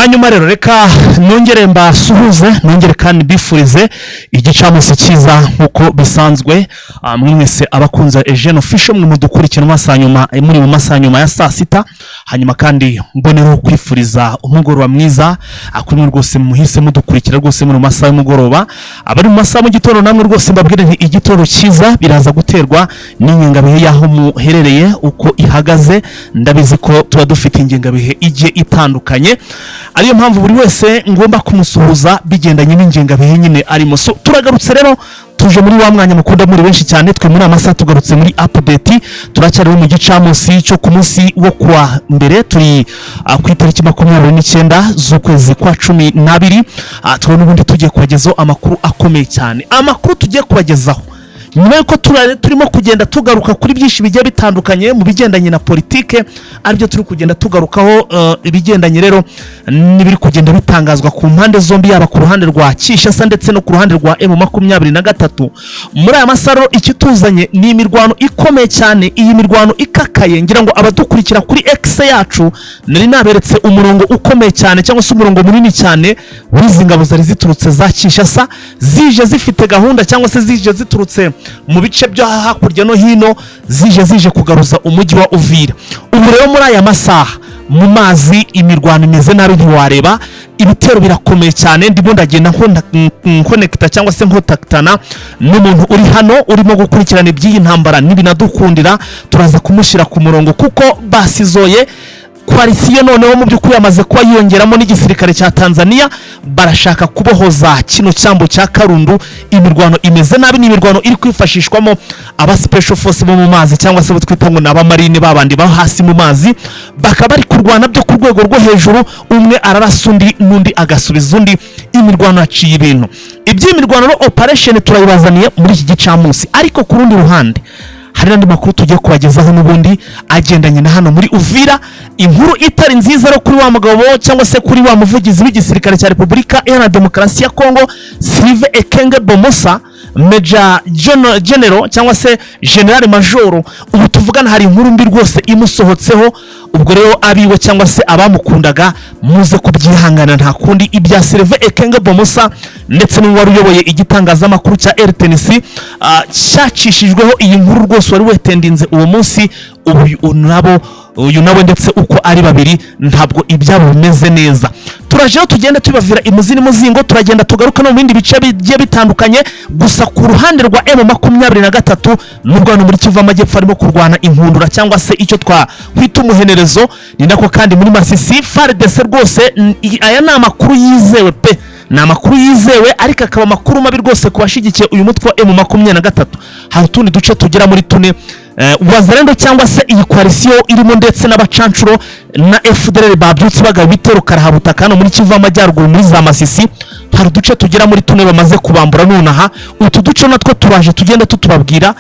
hanyuma rero reka nongere mbasuhuze nongere kandi bifurize igicamunsi cyiza nkuko bisanzwe mwese abakunza Eugene Official mwe mudukurikira masanyuma muri mu masanyuma ya saa sita hanyuma kandi mbonero kwifuriza umugoroba mwiza akumwe rwose muhise mudukurikira rwose muri masaha y'umugoroba abari mu masaha mu gitondo namwe rwose mbabwire nti igitoro cyiza biraza guterwa n'ingengabihe yaho muherereye uko ihagaze ndabizi ko tuba dufite ingengabihe igiye itandukanye ariyo mpamvu buri wese ngomba kumusuhuza bigendanye n'ingengabihe nyine arimo. So turagarutse rero tuje muri wa mwanya mukunda muri benshi cyane twe muri amasaha tugarutse muri update turacyariho mu gicamunsi cyo ku munsi wo kwa mbere turi ku itariki 29 z'ukwezi kwa 12 tubona ubundi tugiye kubagezaho amakuru akomeye cyane amakuru tugiye kubagezaho nyuma yuko turimo kugenda tugaruka kuri byinshi bigiye bitandukanye mu bigendanye na politike aribyo turi kugenda tugarukaho ibigendanye rero nibiri kugenda bitangazwa ku mpande zombi yaba ku ruhande rwa Kinshasa ndetse no ku ruhande rwa M23 muri aya masaro ikituzanye ni imirwano ikomeye cyane iyi mirwano ikakaye ngira ngo abadukurikira kuri X yacu nari naberetse umurongo ukomeye cyane cyangwa se umurongo munini cyane w'izingabo zari ziturutse za Kinshasa zije zifite gahunda cyangwa se zije ziturutse mu bice byo hakurya no hino zije kugaruza umujyi wa Uvira. Ubu rero muri aya masaha mu mazi imirwano imeze nabi ntiwareba ibitero birakomeye cyane ndimo ndagenda connecta cyangwa se nkotaktana n'umuntu uri hano urimo gukurikirana iby'iyi ntambara nibinadukundira turaza kumushyira ku murongo kuko basizoye koalisiyo noneho mu by'ukuri yamaze kuba yongeramo n'igisirikare cya Tanzania barashaka kubohoza kino cyambo cya Karundu. Imirwano imeze nabi ni imirwano iri kwifashishwamo aba special force bo mu mazi cyangwa se twita ngo naba marine babandi ba hasi mu mazi bakaba bari kurwana byo ku rwego rwo hejuru umwe ararasa undi n'undi agasubiza undi imirwano yaciye ibintu iby'imirwano operation turayibazaniye muri iki gicamunsi ariko ku rundi ruhande hari n'andi makuru tugiye kubagezaho n'ubundi agendanye na hano muri Uvira inkuru itari nziza ro kuri wa mugabo cyangwa se kuri wa muvugizi w'igisirikare cya Repubulika Iharanira Demokarasi ya Kongo Sylvain Ekenge Bomosa Major General cyangwa se General Major ubu tuvugana hari inkuru mbi rwose imusohotseho ubwo rero abiwe cyangwa se abamukundaga muze kubyihangana nta kundi ibya Sylvain Ekenge Bomosa ndetse n'uwari uyoboye igitangazamakuru cya RTNC cyacishijweho iyi nkuru rwose wari wetendinze uwo munsi uyu nabo ndetse uko ari babiri ntabwo ibyabo bimeze neza. Turajeho tugenda tubavira imuzini muzingo turagenda tugaruka no mu bindi bice bigiye bitandukanye gusa ku ruhande rwa M23 n'urwano muri Kivu Amajyepfo arimo kurwana inkundura cyangwa se icyo twahita umuhenerezo ni nako kandi muri Masisi FARDC rwose aya ni amakuru yizewe pe na amakuru yizewe ariko akaba amakuru mabi rwose kubashigikiye uyu mutwe wa M23 hari tundi duce tugera muri tune wazarendo cyangwa se iyi koalisiyo irimo ndetse n'abacancuro na FDLR babyutse bagaba bitero karahabutaka no muri Kivu Amajyaruguru muri za Masisi hari duce tugera muri tune bamaze kubambura nonaha utu duce natwo turaje tugenda tubabwira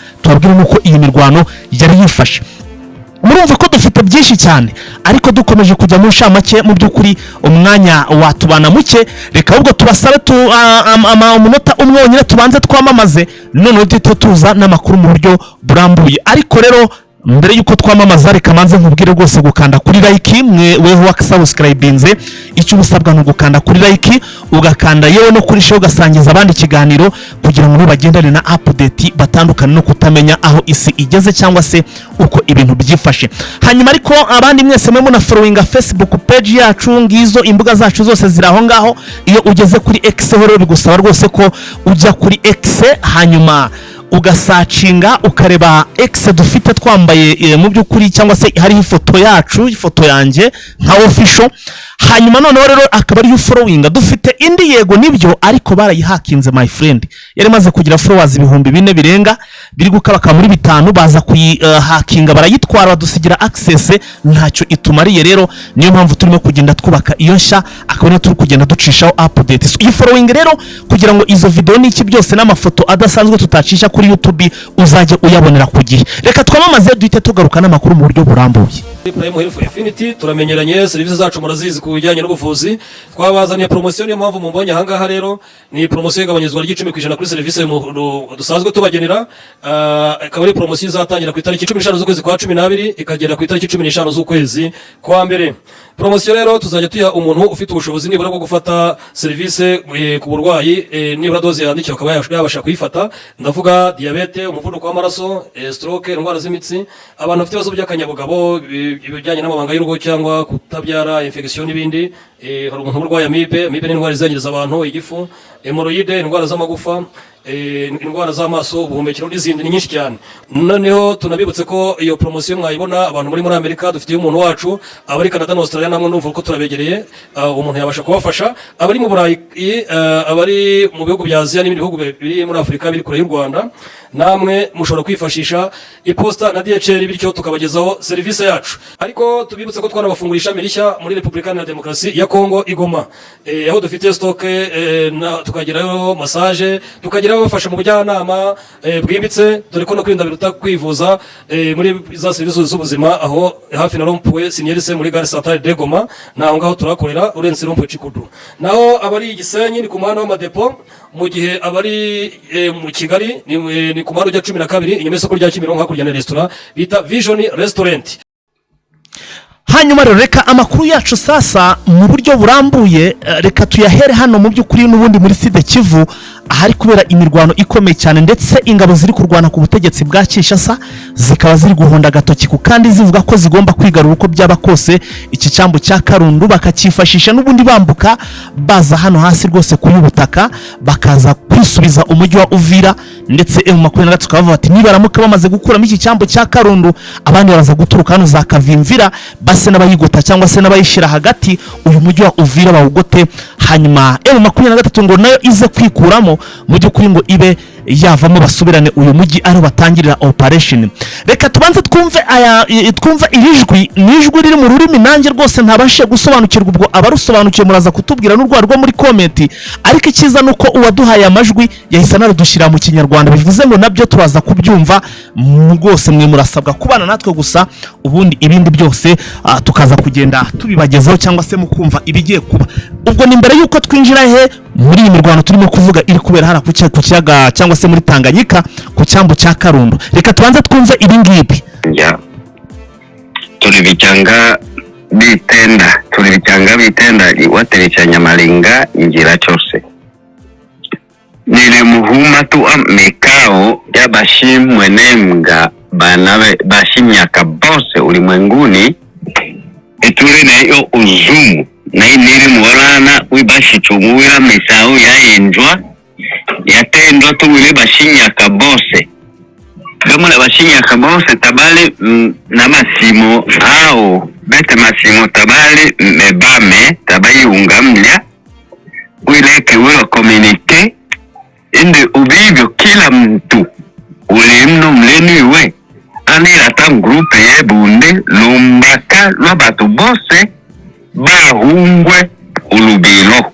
nuko iyi mirwano yari yifashe. Murumva ko dufite byinshi cyane ariko dukomeje kujya mu shamake mu by'ukuri umwanya watubana muke reka ahubwo tubasabe umunota umwe wonyine tubanze twamamaze none tuza n'amakuru mu buryo burambuye ariko rero mbere yuko twamamaza reka manze nkubwire rwose gukanda kuri like weho subscribinze icyo ubusabwa no gukanda kuri like ugakanda yewe no kuri show gasangiza abandi ikiganiro kugira ngo bagendane na update batandukana no kutamenya aho isi igeze cyangwa se uko ibintu byifashe. Hanyuma ariko abandi mwese mwe muna following Facebook page yacu ngizo imbuga zacu zose ziraho ngaho iyo ugeze kuri X rero bigusaba rwose ko ujya kuri X hanyuma ugasacinga ukareba X dufite twambaye mu by'ukuri cyangwa se hari ifoto yacu ifoto yanjye nka official hanyuma noneho rero akaba ari following dufite indi yego nibyo ariko barayihakinze my friend yari maze kugira followers 4,000 birenga biri gukabaka muri 5 baza kuyihakinga barayitwara badusigira access ntacyo itumariye rero niyo mpamvu turimo kugenda twubaka iyo nshya akaba turi kugenda ducishaho update. So iyi following rero kugira ngo izo video n'iki byose n'amafoto adasanzwe tutacisha kuri YouTube uzajye uyabonera ku gihe. Reka twamamaze duhite tugaruka n'amakuru mu buryo burambuye. Prime Health Infinity turamenyeranye serivisi zacu murazizi ku bijyanye n'ubuvuzi twabazaniye promotion niyo mpamvu mumbonye ahangaha rero ni promotion igabanyizwa ry'10% kuri serivisi dusanzwe tubagenera akaba ari promotion izatangira ku itariki 15 z'ukwezi kwa 12 ikagera ku itariki 15 z'ukwezi kwa mbere. Promosiyo rero tuzajya tuya umuntu ufite ubushobozi nibura bwo gufata serivisi ku burwayi nibura doze yandikiwe akaba yabasha kuyifata. Ndavuga diabete, umuvuduko w'amaraso, stroke, indwara z'imitsi, abantu bafite ibibazo by'akanyabugabo ibijyanye n'amabanga y'urugo cyangwa kutabyara, infection n'ibindi. Hari umuntu urwaye amibe ni indwara izangiriza abantu igifu, hemorrhoide, indwara z'amagufa, indwara z'amaso, ubuhumekero n'izindi ni nyinshi cyane. Noneho tunabibutse ko iyo promosiyo mwayibona abantu muri Amerika dufitiye umuntu wacu, abari Canada na Australia namwe numva ko turabegereye, umuntu yabasha kubafasha, abari mu Burayi, abari mu bihugu bya Aziya n'ibindi bihugu biri muri Afrika biri kure y'u Rwanda, namwe mushobora kwifashisha iposta na DHL bityo tukabagezaho serivisi yacu. Ariko tubibutse ko twanabafungurisha mirishya muri Republika ya Demokarasi ya Kongo Igoma, aho dufite stock, tukageraho massage, tukageraho bafasha mu bujyanama bwimbitse, dore ko no kwirinda biruta kwivuza muri za serivisi z'ubuzima, aho hafi na Rompuwe Sinyerise muri Gare Centrale de Goma, naho ngaho turakorera urenze Rompuwe Chikudu. Naho abari Igisenyi ni ku muhanda w'amadepo, mu gihe abari mu Kigali ni ku muhanda ujya 12 inyuma y'isoko rya Kimironko hakurya na restaurant bita Vision Restaurant. Hanyuma rero reka amakuru yacu sasa mu buryo burambuye reka tuyahere hano mu by'ukuri n'ubundi muri Sud Kivu, ahari kubera imirwano ikomeye cyane, ndetse ingabo ziri kurwana ku butegetsi bwa Kinshasa zikaba ziri guhonda agatoki ku kandi zivuga ko zigomba kwigarura uko byaba kose iki cyambu cya Karundu, bakakifashisha n'ubundi bambuka baza hano hasi rwose kuri ubutaka bakaza kwisubiza umujyi wa Uvira, ndetse M23 tukavuga bati nibaramuka bamaze gukuramo iki cyambu cya Karundu abandi baraza guturuka hano za Kavimvira base n'abayigota cyangwa se n'abayishira hagati uyu mujyi wa Uvira bawugote, hanyuma M23 ngo nayo ize kwikuramo mu by'ukuri ngo ibe yavamo basubirane uyu mujyi ari batangirira operation. Reka tubanze twumve irijwi nijwi riri mu rurimi nanjye rwose ntabashe gusobanukirwa, ubwo abarusobanukiye muraza kutubwira n'urwarwo muri comment, ariko ikiza nuko uwaduhaye amajwi yahise narudushira mu Kinyarwanda, bivuze ngo nabyo turaza kubyumva rwose. Mwe murasabwa kubana natwe gusa, ubundi ibindi byose tukaza kugenda tubibagezaho cyangwa se mukumva ibigiye kuba. Ubwo ni mbere yuko twinjira he muri iyi mirwano turimo kuvuga iri kubera hara ku kiyaga cyangwa se muri Tanganyika ku cyambu cya Karundu, reka tubanze twumve ibi ngibi. Turi bicyanga bitenda waterechanya malinga injira cyose nile muhuma tu mekao y'abashimwe nembwa banabe bashimyaka bose ulimwenguni ituri nayo uzumu na iniri muorana wibashicumuwira misao yaenjwa yatendwa tuwile bashinyaka bose kama na bashinyaka bose tabali na masimo au bete masimo tabali mebame tabayi ungamlia uileke uwa komunike indi ubivyo kila mtu ulimno mleni we anila ta grupe ye bunde lumbaka lwa batu bose bahungwe ulubilo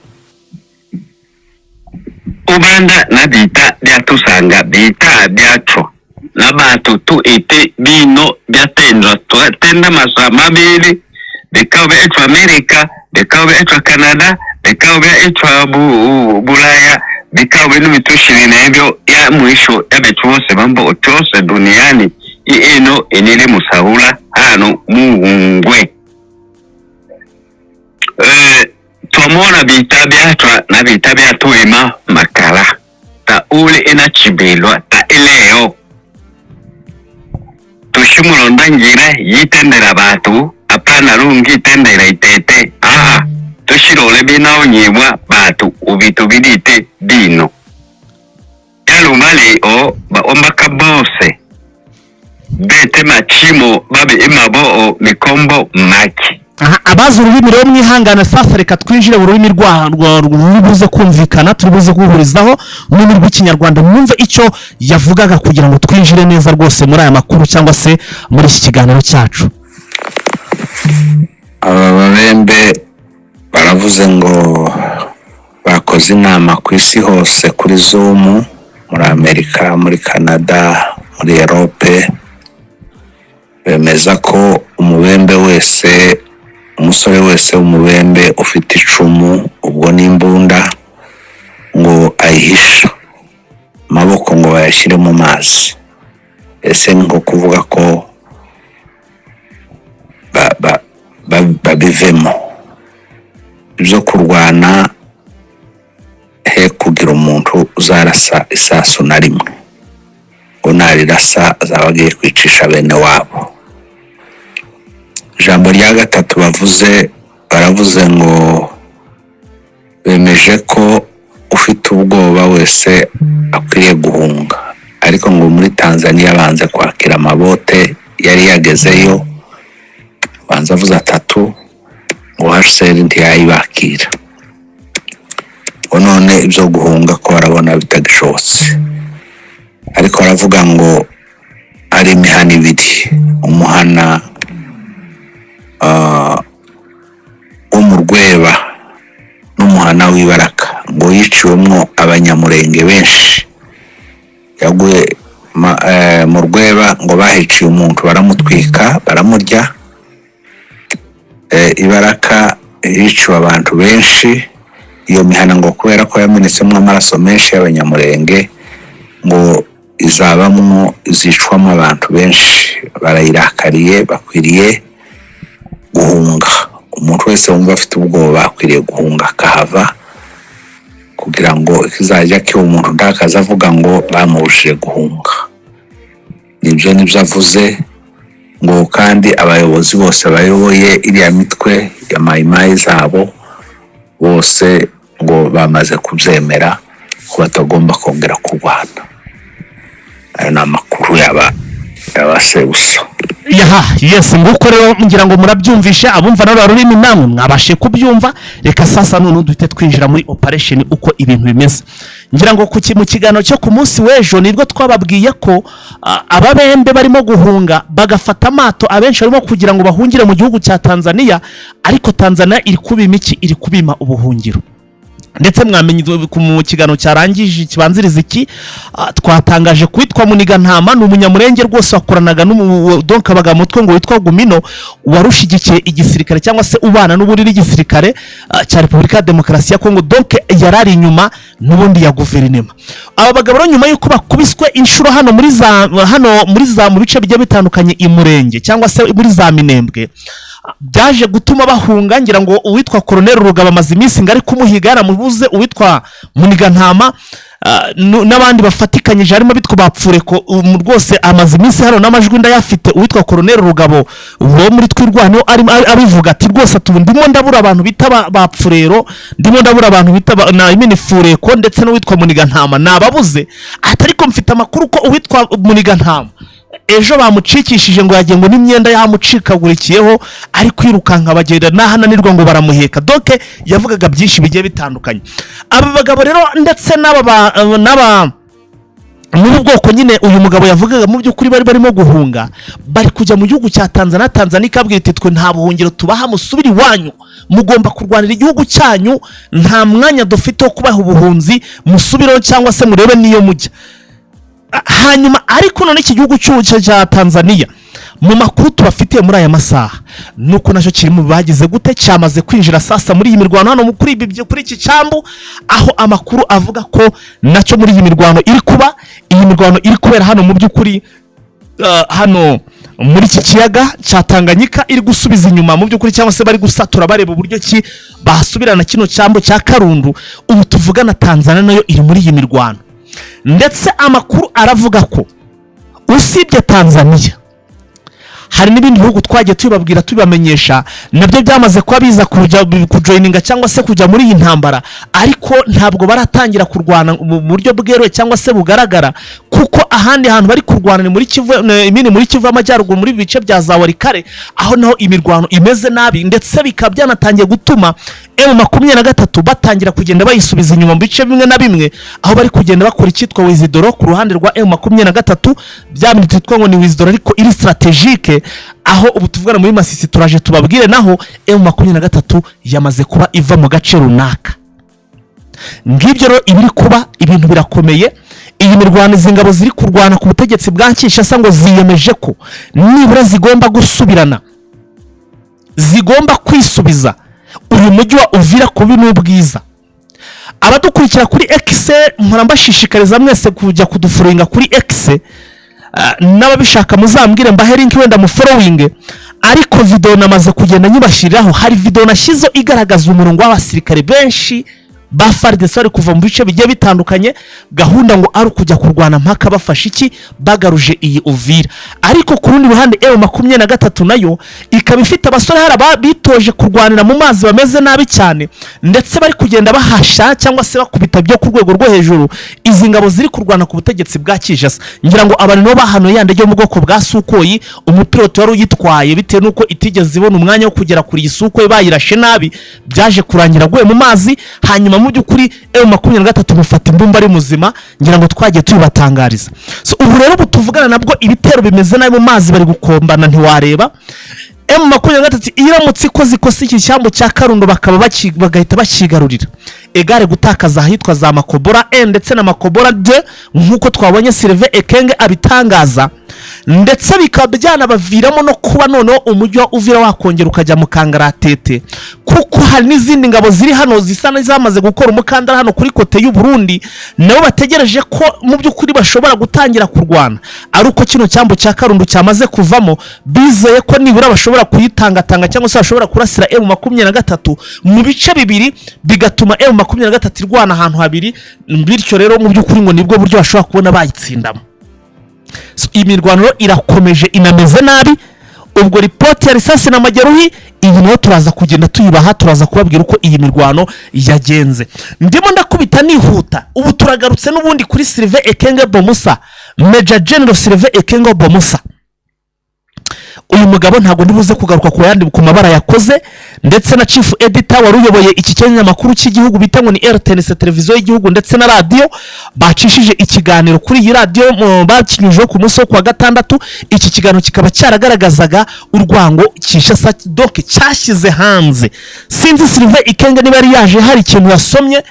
ubanda na bita byatusanga bita byaco n'abatu tu ite bino byatendwa twatenda masama bili bikaba byitwa Amerika, bikaba byitwa Canada, bikaba byitwa Bulaya, bikaba bino bitushirina hivyo ya mwisho yabechose mambo cyose duniani ino inili musahula hano muungwe. Tuamona bita byatwa na bita byatuima makala ta ule inachibilwa ta ileo tushimulonda njira yitendera batu apana rungi tendera itete tushirole binao nyibwa batu ubitu bidite bino yalumali ombaka bose bete machimo babi imabo mikombo maki. Abazi ururimi rero mwihangana sasa, reka twinjire mu rurimi rw'urubuze kumvikana, turubuze guhurizaho ururimi rw'Ikinyarwanda, mwumve icyo yavugaga kugira ngo twinjire neza rwose muri aya makuru cyangwa se muri iki kiganiro cyacu. Aba babembe baravuze ngo bakoze inama ku isi hose kuri Zoom, muri Amerika, muri Canada, muri Europe, bemeza ko umubembe wese, umusore wese umubembe ufite icumu ubwo n'imbunda ngo ayihisha amaboko ngo bayashyire mu mazi. Ese nko kuvuga ko babivemo. Ibyo kurwana he kugira umuntu uzarasa isasu na rimwe ngo narirasa azaba agiye kwicisha bene wabo. Ijambo rya gatatu baravuze ngo bemeje ko ufite ubwoba wese akwiriye guhunga, ariko ngo muri Tanzania banze kwakira amabote yari yagezeyo, banza avuze 3 ngo HCR ntiyayibakira. None ibyo guhunga ko barabona bitagishobotse, ariko baravuga ngo ari imihana 2, umuhana wo mu Rweba n'umuhana w'Ibaraka ngo yiciwemwo abanyamurenge benshi. Yaguye mu Rweba ngo bahiciye umuntu baramutwika baramurya. Ibaraka yiciwe abantu benshi. Iyo mihana ngo kubera ko yamenetsemo amaraso menshi y'abanyamurenge ngo izicwamo abantu benshi, barayirakariye, bakwiriye guhunga. Umuntu wese wumva afite ubwoba akwiriye guhunga akahava, kugira ngo ikizajya kiba umuntu ntakaza avuga ngo bamubujije guhunga. Nibyo avuze ngo kandi abayobozi bose bayoboye iriya mitwe ya mayimayi zabo bose ngo bamaze kubyemera ko batagomba kongera kurwana. Ayo ni amakuru y'abasebuso. Yes, nguko rero ngira ngo murabyumvishe, abumva naro rurimi namwe mwabashe kubyumva. Reka sasa none duhite twinjira muri operation uko ibintu bimeze. Ngira ngo mu kiganiro cyo ku munsi w'ejo nibwo twababwiye ko ababembe barimo guhunga bagafata amato, abenshi barimo kugira ngo bahungire mu gihugu cya Tanzania, ariko Tanzania iri kubima iki? Iri kubima ubuhungiro. Ndetse mwamenye mu kiganiro cyarangije kibanziriza iki, twatangaje kwitwa Muniga Ntama ni umunyamurenge rwose wakoranaga donc abaga mutwe ngo witwa Gumino, warushigikiye igisirikare cyangwa se ubana n'uburiri igisirikare cya Repubulika ya Demokarasi ya Kongo, donc yarari inyuma n'ubundi ya guverinema. Aba bagabo rero nyuma yuko bakubiswe inshuro hano muri za mu bice bigiye bitandukanye imurenge cyangwa se muri za Minembwe, byaje gutuma bahunga. Ngira ngo uwitwa Colonel Rugaba amaze iminsi ngari kumuhiga yaramubuze, uwitwa Muniga Ntama n'abandi bafatikanyije harimo bitwa bapfure ko rwose amaze iminsi hano n'amajwi ndayafite. Uwitwa Colonel Rugabo wo muri twirwano abivuga ati rwose ndimo ndabura abantu bita bapfurero, ndimo ndabura abantu bita na imini fureko, ndetse n'uwitwa Muniga Ntama nababuze. Atariko mfite amakuru ko uwitwa Muniga Ntama ejo bamucikishije ngo yagiye ngo n'imyenda yamucikagurikiyeho ari kwirukanka bagenda nahananirwa ngo baramuheka. Donc yavugaga byinshi bigiye bitandukanye. Aba bagabo rero ndetse n'aba muri bwoko nyine uyu mugabo yavugaga mu by'ukuri barimo guhunga, bari kujya mu gihugu cya Tanzania. Tanzania ikabwira iti twe nta buhungiro tubaha, musubira iwanyu, mugomba kurwanira igihugu cyanyu, nta mwanya dufite wo kubaha ubuhunzi, musubireho cyangwa se murebe niyo mujya. Hanyuma ariko none iki gihugu cya Tanzania mu makuru tubafitiye muri aya masaha nuko nacyo kiri mu bagize gute, cyamaze kwinjira sasa muri iyi mirwano hano kuri iki cyambu, aho amakuru avuga ko nacyo muri iyi mirwano iri kuba, iyi mirwano iri kubera hano mu by'ukuri hano muri iki kiyaga cya Tanganyika, iri gusubiza inyuma mu by'ukuri, cyangwa se bari gusatura bareba uburyo ki basubirana kino cyambu cya Karundu. Ubu tuvugana Tanzania nayo iri muri iyi mirwano, ndetse amakuru aravuga ko usibye Tanzania hari n'ibindi bihugu twagiye tubabwira tubamenyesha nabyo byamaze kuba biza kujoininga cyangwa se kujya muri iyi ntambara, ariko ntabwo baratangira kurwana mu buryo bweruye cyangwa se bugaragara, kuko ahandi hantu bari kurwana ni muri Kivu y'Amajyaruguru muri bice bya za Warikare, aho naho imirwano imeze nabi, ndetse bikaba byanatangiye gutuma M23 batangira kugenda bayisubiza inyuma mu bice bimwe na bimwe, aho bari kugenda bakora icyitwa Wizidoro ku ruhande rwa M23, byamwitwa ngo ni Wizidoro ariko iri strategique, aho ubu tuvugana muri Masisi turaje tubabwire naho M23 yamaze kuba iva mu gace runaka. Ngibyo rero ibiri kuba, ibintu birakomeye. Iyi mirwano zingabo ziri kurwana ku butegetsi bwa Kinshasa ngo ziyemeje ko nibura zigomba gusubirana, zigomba kwisubiza uyu mujyi wa Uvira kubi n'ubwiza. Abadukurikira kuri X nkora mbashishikariza mwese kujya kudufuringa kuri X, n'ababishaka muzambwire mbahe link wenda mu following, ariko video namaze kugenda nyibashiriraho. Hari video nashyizo igaragaza umurongo w'abasirikare benshi ba FARDC bari kuva mu bice bigiye bitandukanye, gahunda ngo ari kujya kurwana mpaka bafashe iki bagaruje iyi Uvira. Ariko ku rundi ruhande M23 nayo ikaba ifite abasore haraba bitoje kurwanira mu mazi bameze nabi cyane, ndetse bari kugenda bahasha cyangwa se bakubita byo ku rwego rwo hejuru izi ngabo ziri kurwana ku butegetsi bwa Kinshasa. Ngira ngo abantu no bahano yande yo mu bwoko bwa Sukoyi, umupilote wari uyitwaye bitewe nuko itigeze ibona umwanya wo kugera kuri Sukoyi bayirashe nabi, byaje kurangira gwe mu mazi. Hanyuma mu byukuri M23 mufata imbumba ari muzima, ngira ngo twagiye tubibatangariza. So ubu rero butuvugana nabwo ibitero bimeze nabi mu mazi bari gukombana ntiwareba. M23 iramutse ikoze ikosi iki cyambo cya Karundo bakaba bagahita bakigarurira, egare gutakaza ahitwa za Makobora N ndetse na Makobora D nkuko twabonye Sylvain Ekenge abitangaza, ndetse bikaba baviramo no kuba noneho umujyi wa Uvira wakongera ukajya mu kangaratete, kuko hari n'izindi ngabo ziri hano zisa n'izamaze gukora umukandara hano kuri kote y'u Burundi, nabo bategereje ko mu by'ukuri bashobora gutangira kurwana. Ari uko kino cyambo cya Karundo cyamaze kuvamo, bizeye ko nibura bashobora kuyitangatanga cyangwa se bashobora kurasira M23 mu bice bibiri, bigatuma M23 irwana ahantu habiri. Bityo rero mu by'ukuri ngo nibwo buryo bashobora kubona bayitsindamo. Imirwano irakomeje inameze nabi. Ubwo report ya risasi na mageruhi iyi niyo turaza kugenda tuyibaha, turaza kubabwira uko iyi mirwano yagenze. Ndimo ndakubita nihuta. Ubu turagarutse n'ubundi kuri Sylvain Ekenge Bomusa, Major General Sylvain Ekenge Bomusa. Uyu mugabo ntago ndibuze kugaruka ku yandi ku mabara yakoze, ndetse na chief editor wari uyoboye iki kinyamakuru cy'igihugu bita ngo ni RTNC televiziyo y'igihugu ndetse na radio, bacishije ikiganiro kuri iyi radio bakinyuje ku munsi wo kwa gatandatu. Iki kiganiro kikaba cyaragaragazaga urwango Kinshasa donc cyashyize hanze. Sinzi Sylvain Ekenge niba yari yaje hari ikintu yasomye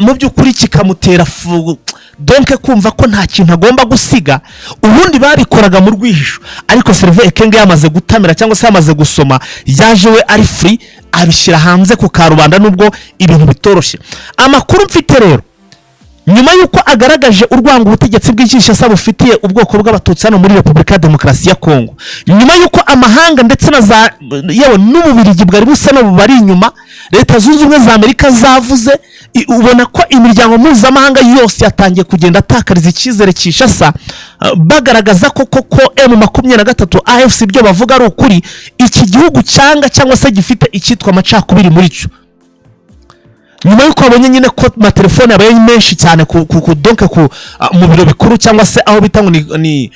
mu by'ukuri kikamutera donc kumva ko nta kintu agomba gusiga, ubundi babikoraga mu rwihisho. Ariko Sylvain Ekenge yamaze gutamira cyangwa se yamaze gusoma, yaje we ari free abishyira hanze ku karubanda nubwo ibintu bitoroshye. Amakuru mfite rero, nyuma yuko agaragaje urwango ubutegetsi bw'Kinshasa bufitiye ubwoko bw'abatutsi hano muri Repubulika ya Demokarasi ya Kongo, nyuma yuko amahanga ndetse na za yewe n'ububirigi bwari busa no bari inyuma, Leta Zunze Ubumwe za Amerika zavuze, ubona ko imiryango mpuzamahanga yose yatangiye kugenda atakariza icyizere Kinshasa, bagaragaza ko koko M23 AFC ibyo bavuga ari ukuri, iki gihugu cyangwa se gifite icyitwa amacakubiri muri cyo. Nyuma yuko abonye nyine ko amatelefone abaye menshi cyane donc mu biro bikuru cyangwa se aho bita ngo ni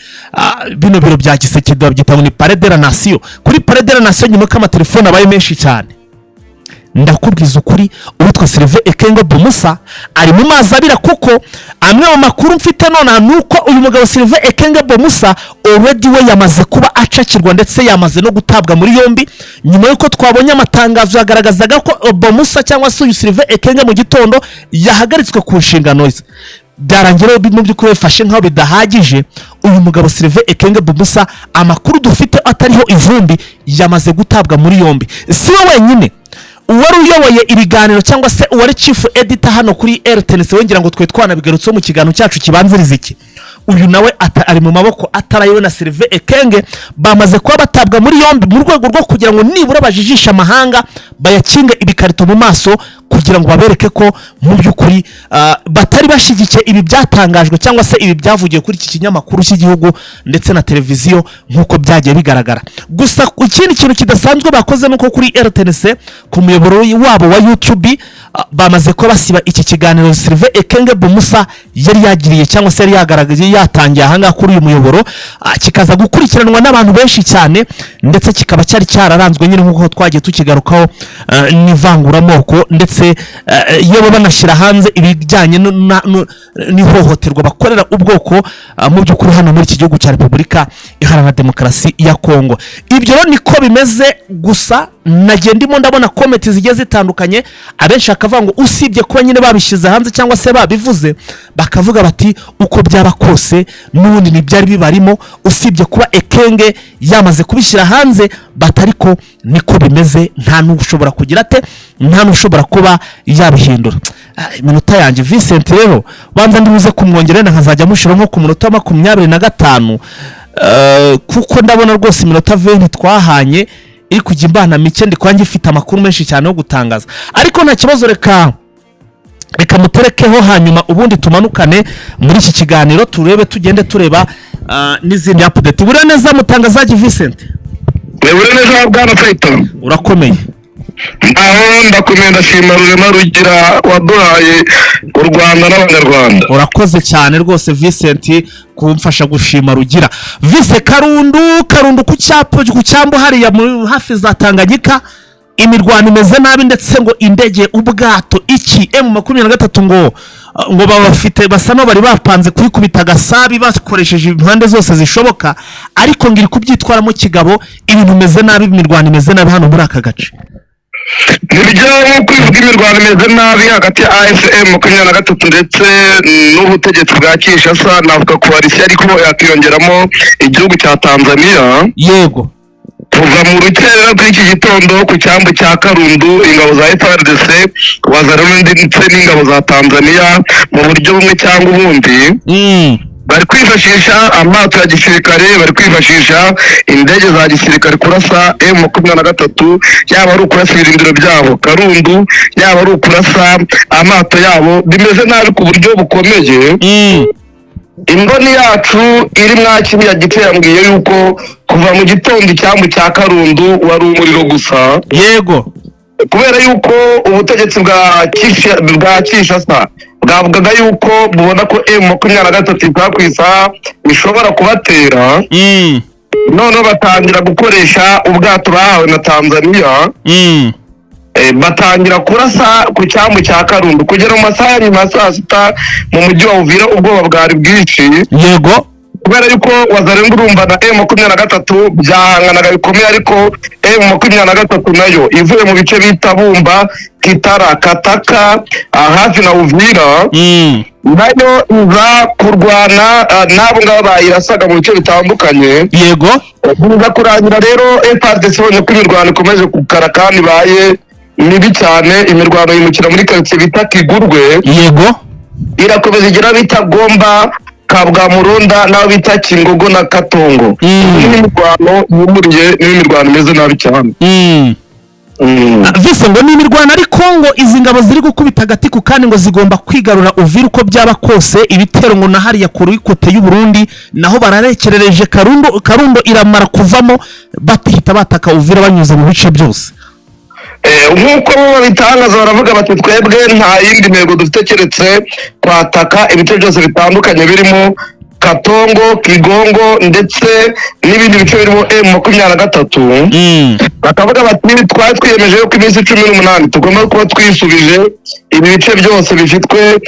bino biro bya Giseke byita ngo ni Palais de la Nation. Kuri Palais de la Nation nyuma ko amatelefone abaye menshi cyane, ndakubwiza ukuri uwitwa Sylvain Ekenge Bomusa ari mu mazi abira, kuko amwe mu makuru mfite none nuko uyu mugabo Sylvain Ekenge Bomusa already we yamaze kuba acakirwa ndetse yamaze no gutabwa muri yombi. Nyuma yuko twabonye amatangazo yagaragazaga ko Bomusa cyangwa se uyu Sylvain Ekenge mu gitondo yahagaritswe ku nshingano ze, byarangira mu by'ukuri bifashe nkaho bidahagije. Uyu mugabo Sylvain Ekenge Bomusa amakuru dufite atariho ivumbi yamaze gutabwa muri yombi. Si we wenyine uwari uyoboye ibiganiro cyangwa se uwari chief editor hano kuri RTNC, wongera ngo twe twanabigarutse mu kiganiro cyacu kibanziriza iki, uyu nawe ari mu maboko atarayewe na Sylvain Ekenge. Bamaze kuba batabwa muri yombi mu rwego rwo kugira ngo nibura bajijisha amahanga, bayakinge ibikarito mu maso, kugira ngo babereke ko mu by'ukuri batari bashyigikiye ibi byatangajwe cyangwa se ibi byavugiye kuri iki kinyamakuru cy'igihugu ndetse na televiziyo nk'uko byagiye bigaragara. Gusa ikindi kintu kidasanzwe bakoze nuko kuri RTNC ku muyoboro wabo wa YouTube bamaze ko basiba iki kiganiro Sylvain Ekenge Bomusa yari yagiriye cyangwa se yari yagaragaje yatangiye ahanga kuri uyu muyoboro, kikaza gukurikiranwa n'abantu benshi cyane, ndetse kikaba cyari cyararanzwe nyine nk'uko twagiye tukigarukaho n'ivanguramoko, ndetse iyo banashyira hanze ibijyanye n'ihohoterwa bakorera ubwoko mu by'ukuri hano muri iki gihugu cya Repubulika Iharanira Demokarasi ya Kongo. Ibyo niko bimeze. Gusa ndimo ndabona comment zigiye zitandukanye, abenshi akavuga ngo usibye kuba nyine babishyize hanze cyangwa se babivuze, bakavuga bati uko byaba kose n'ubundi ntibyari bibarimo, usibye kuba Ekenge yamaze kubishyira hanze, batariko niko bimeze, nta n'ushobora kugira ate, nta n'ushobora kuba yabihindura. Iminota yanjye Vincent rero banza ndibuze kumwongerera nkazajya mushira nko ku munota 25 kuko ndabona rwose iminota 20 twahanye iri kujya imbana mike ndi kwanjye ifite amakuru menshi cyane yo gutangaza, ariko nta kibazo, reka muterekeho hanyuma ubundi tumanukane muri iki kiganiro tugende tureba n'izindi update. Buriya neza mutangazaji Vincent? Buriya neza bwana Faito, urakomeye? aho ndakomeye, ndashima Rurema Rugira waduhaye u Rwanda n'Abanyarwanda. Urakoze cyane rwose Vincent kumfasha gushima Rugira. Vice Karundu ku cyambu hariya hafi za Tanganyika, imirwano imeze nabi ndetse ngo indege ubwato iki M23 ngo babafite basa no bari bapanze kwikubita gasabi bakoresheje impande zose zishoboka, ariko ngiri kubyitwaramo kigabo, ibintu bimeze nabi, imirwano imeze nabi hano muri aka gace. Nibijyanye kwivuga imirwano imeze nabi hagati ya AFM 23 ndetse n'ubutegetsi bwa Kinshasa, navuga ko ari ariko yakiyongeramo igihugu cya Tanzania. Yego, kuva mu rukerera rw'iki gitondo ku cyambu cya Karundu, ingabo za FARDC wazarana ndetse n'ingabo za Tanzania mu buryo bumwe cyangwa ubundi bari kwifashisha amato ya gisirikare, bari kwifashisha indege za gisirikare kurasa M23, yaba ari ukurasa ibirindiro byabo Karundu, yaba ari ukurasa amato yabo. Bimeze nabi ku buryo bukomeye. Imboni yacu iri mwakiriya gice yambwiye yuko kuva mu gitondo icyambu cya Karundu wari umuriro gusa. Yego, kubera yuko ubutegetsi bwa Kinshasa bwavugaga yuko bubona ko M23 bwakwisa bishobora kubatera, none batangira gukoresha ubwato bahawe na Tanzania, batangira kurasa ku cyambu cya Karundu kugera mu masaha nyuma saa sita mu mujyi wa Uvira. Ubwoba bwari bwinshi. Yego, kubera yuko wazarenga urumva na M23 byahanganaga bikomeye, ariko M23 nayo ivuye mu bice bita Bumba, Kitara, Kataka hafi na Uvira, nayo iza kurwana nabo ngabo bayirasaga mu bice bitandukanye. Yego, biza kurangira rero FARDC ibonye ko imirwano ikomeje gukara kandi baye mibi cyane. Imirwano yimukira muri quartier bita Kigurwe. Yego, irakomeza igira bita Gomba, Kabwamurunda n'aho bita Kingogo na Katongo. Imirwano yumuriye n'imirwano imeze nabi cyane. Vise ngo n'imirwano, ariko ngo izi ngabo ziri gukubita agatiku kandi ngo zigomba kwigarura Uvira uko byaba kose. Ibitero ngo nahariya ku ruikote y'u Burundi naho bararekerereje Karundo iramara kuvamo, batihita bataka Uvira banyuze mu bice byose. Nk'uko babitangaza baravuga bati twebwe nta yindi ntego dufite keretse kwataka ibice byose bitandukanye birimo Katongo, Kigongo ndetse n'ibindi bice birimo M23. bakavuga bati twari twiyemeje ko iminsi 18 tugomba kuba twisubije ibi bice byose bifitwe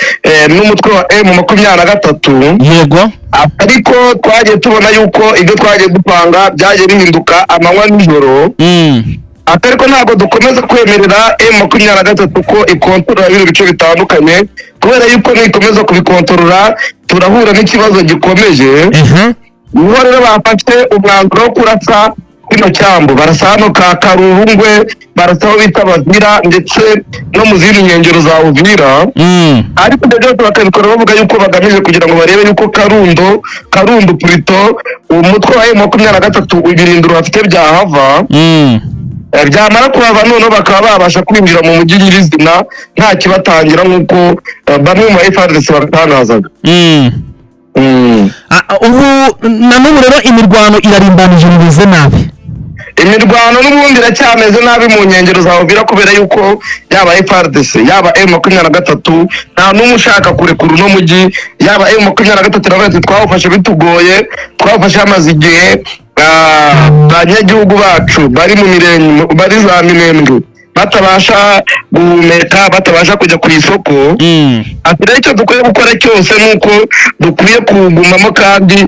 n'umutwe wa M23. Yego, ariko twagiye tubona yuko ibyo twagiye dupanga byagiye bihinduka amanywa n'ijoro. Ariko ntabwo dukomeza kwemerera M23 ko ikontorora bino bice bitandukanye, kubera yuko nikomeza kubikontorora turahura n'ikibazo gikomeje. Niho rero bafashe umwanzuro wo kurasa kino cyambu, barasa hano ka Karurungwe, barasa aho bita Bazira ndetse no mu zindi nkengero za Uvira. Ariko ibyo byose bakabikora bavuga yuko bagamije kugira ngo barebe yuko Karundu Plito umutwe wa M23 ibirindiro bafite byahava. Byamara kuhava noneho bakaba babasha kwinjira mu mujyi nyirizina nta kibatangira nk'uko bamwe mu FARDC batangazaga. Ubu nanubu rero imirwano irarimbanije bimeze nabi. Imirwano n'ubundi iracyameze nabi mu nkengero za Uvira, kubera yuko yaba FARDC yaba M23 nta n'umwe ushaka kurekura uno mujyi. Yaba M23 nawe twawufashe bitugoye, twawufashe amaze igihe. Abanyagihugu bacu bari mu mirenge, bari za Minembwe, batabasha guhumeka, batabasha kujya ku isoko. Ati icyo dukwiye gukora cyose nuko dukwiye kugumamo kandi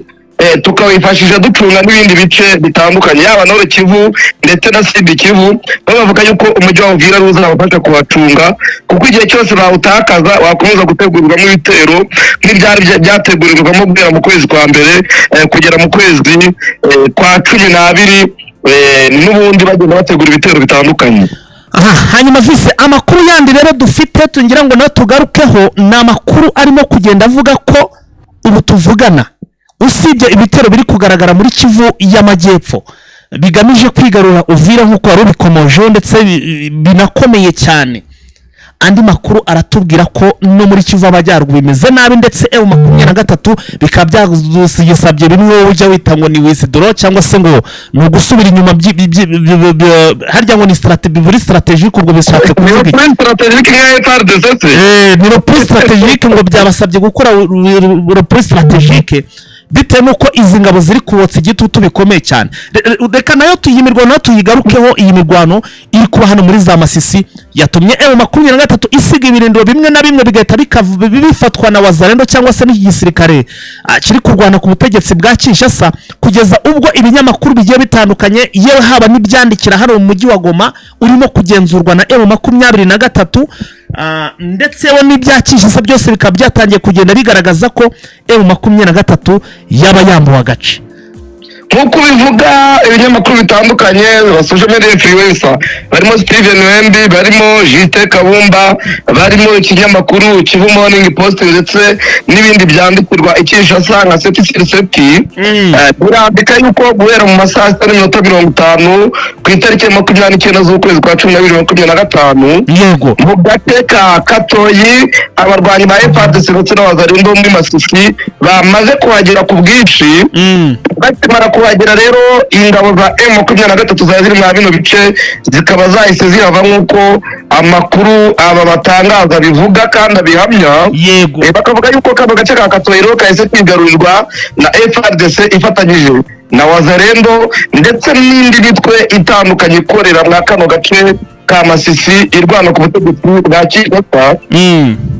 tukawifashisha ducunga n'ibindi bice bitandukanye, yaba Nord Kivu ndetse na Sud Kivu. Bavuga yuko umujyi wa Uvira uzabafasha kuwacunga, kuko igihe cyose bawutakaza wakomeza gutegurirwamo ibitero nk'ibyari byategurirwamo guhera mu kwezi kwa mbere kugera mu kwezi kwa 12 n'ubundi bagenda bategura ibitero bitandukanye. Hanyuma Vise, amakuru yandi rero dufite tungira ngo nawe tugarukeho, ni amakuru arimo kugenda avuga ko ubu tuvugana usibye ibitero biri kugaragara muri Kivu y'Amajyepfo bigamije kwigarura Uvira nk'uko wari ubikomojeho ndetse binakomeye cyane, andi makuru aratubwira ko no muri Kivu y'Amajyaruguru bimeze nabi, ndetse M23 bikaba byasabye bimwe ujya wita ngo ni withdraw cyangwa se ngo ni ugusubira inyuma harya ngo ni strategique ubwo bishatse kuvuga ni reprise strategique ngo byabasabye gukora reprise strategique bitewe nuko izi ngabo ziri kubotsa igitutu bikomeye cyane. Reka nayo tuyimirwano tuyigarukeho. Iyi mirwano iri kuba hano muri za Masisi yatumye M23 isiga ibirindiro bimwe na bimwe bigahita bifatwa na Wazalendo cyangwa se n'igisirikare kiri kurwana ku butegetsi bwa Kinshasa, kugeza ubwo ibinyamakuru bigiye bitandukanye yewe haba n'ibyandikira hano mu mujyi wa Goma urimo kugenzurwa na M23 ndetse we n'ibya Kinshasa byose bikaba byatangiye kugenda bigaragaza ko M23 yaba yambuwe agace. nk'uko bivuga ibinyamakuru bitandukanye ba social media influencer barimo Steven Wembi, barimo JT Kabumba, barimo ikinyamakuru Kivu Morning Post ndetse n'ibindi byandikirwa Kinshasa nka Septi birandika yuko guhera mu masaha 7:50 ku itariki 29 z'ukwezi kwa 12 2025 yego mu gace ka Katoyi abarwanyi ba FARDC ndetse n'Abazalendo muri Masisi bamaze kuhagera ku bwinshi. Bakimara kuhagera rero ingabo za M23 zari mu bino bice zikaba zahise zihava nk'uko amakuru aba batangaza bivuga kandi abihamya. Yego bakavuga yuko kano gace ka Katoyi rero kahise kwigarurirwa na FARDC ifatanyije na Wazalendo ndetse n'indi mitwe itandukanye ikorera muri kano gace ka Masisi irwana ku butegetsi bwa Kinshasa.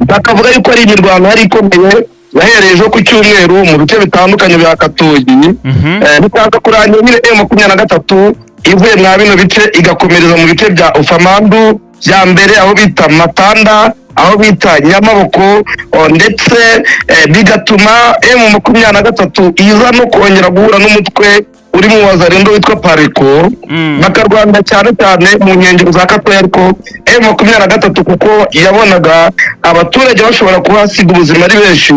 Bakavuga yuko ari imirwano yari ikomeye yahereye ejo ku cyumweru mu bice bitandukanye bya Katoyi, bikaza kurangira nyine M23 ivuye mwa bino bice igakomereza mu bice bya Ufamandu bya mbere aho bita Matanda, aho bita Nyamaboko, ndetse bigatuma M23 iza no kongera guhura n'umutwe uri mu Wazalendo witwa Pareko, bakarwanda cyane cyane mu nkengero za Katoyi, ariko M23 kuko yabonaga abaturage bashobora kuhasiga ubuzima ari benshi,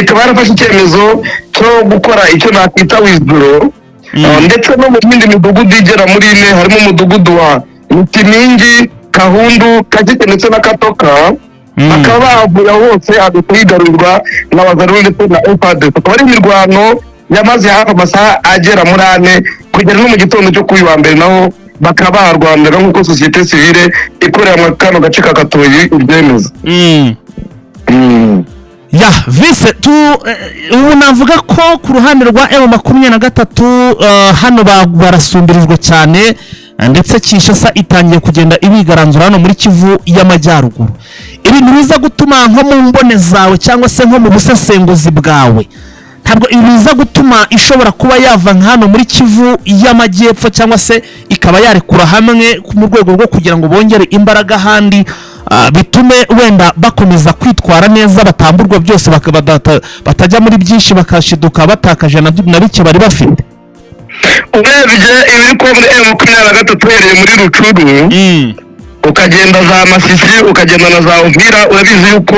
ikaba yarafashe icyemezo cyo gukora icyo nakwita withdraw, ndetse no mu yindi midugudu igera muri ine harimo umudugudu wa Mutimingi, Kahundu, Kagike ndetse na Katoka, bakaba bahavuye hose hagakwigarurwa n'Abazalendo ndetse na FARDC. Akaba ari imirwano yamaze hafi amasaha agera muri 4 kugera no mu gitondo cyo kuri wa mbere, naho bakaba barwanira nk'uko societe civile ikorera mu kano gace ka Katoyi ibyemeza. ya vise ubu navuga ko ku ruhande rwa M23 hano barasumbirijwe cyane, ndetse Kinshasa itangiye kugenda ibigaranzura hano muri Kivu y'Amajyaruguru. Ibintu biza gutuma nko mu mbone zawe cyangwa se nko mu busesenguzi bwawe, ntabwo ibiza gutuma ishobora kuba yava hano muri Kivu y'Amajyepfo cyangwa se ikaba yarekura hamwe mu rwego rwo kugira ngo bongere imbaraga handi, bitume wenda bakomeza kwitwara neza batamburwa byose batajya muri byinshi bakashiduka batakaje na bike bari bafite. Urebye ibiri ko muri M23 uhereye muri Rucuru ukagenda za Masisi ukagenda na za Uvira, urabizi yuko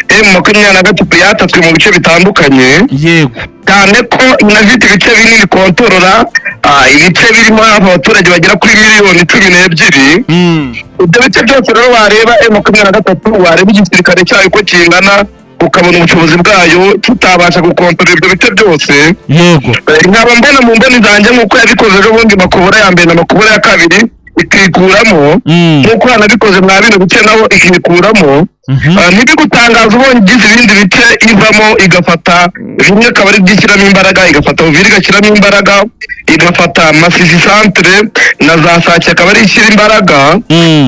M23 yatatswe mu bice bitandukanye. Yego cyane ko inafite ibice binini kontorora, ibice birimo abaturage bagera kuri miliyoni 12. Ibyo bice byose rero wareba M23 wareba igisirikare cyayo ko kingana, ukabona ubushobozi bwayo tutabasha gukontorora ibyo bice byose. Yego nkaba mbona mu mboni zanjye nk'uko yabikoze ejo bundi Makobora ya mbere na Makobora ya kabiri ikikuramo, nk'uko yanabikoze mwa bino bice naho ikikuramo. Ntibigutangaza ubonye igize ibindi bice ivamo igafata bimwe akaba ari byishyiramo imbaraga, igafata Uvira igashyiramo imbaraga, igafata Masisi centre na za Sake akaba ari ishyira imbaraga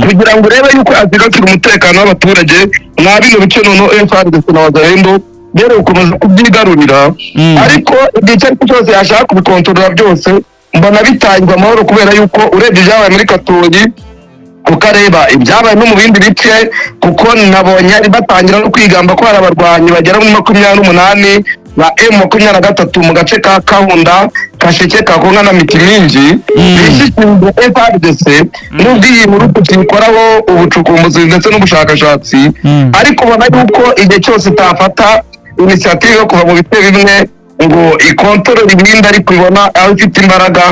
kugira ngo urebe yuko azigasira umutekano w'abaturage mwa bino bice. Noneho FARDC na Wazalendo rero ukomeza kubyigarurira, ariko igihe icyo ariko cyose yashaka kubikontorora byose mbona bitangwa amahoro, kubera yuko urebye ibyabaye muri Katoyi ukareba ibyabaye no mu bindi bice, kuko nabonye batangira no kwigamba ko hari abarwanyi bagera muri 28 ba M23 mu gace ka Kahunda, Kasheke, Kakonga na Mitimingi bishyikirije FARDC n'ubwo iyi nkuru tukikoraho ubucukumbuzi ndetse n'ubushakashatsi, ariko ubona yuko igihe cyose itafata initiative yo kuva mu bice bimwe ngo ikontorore ibindi ariko ibona aho ifite imbaraga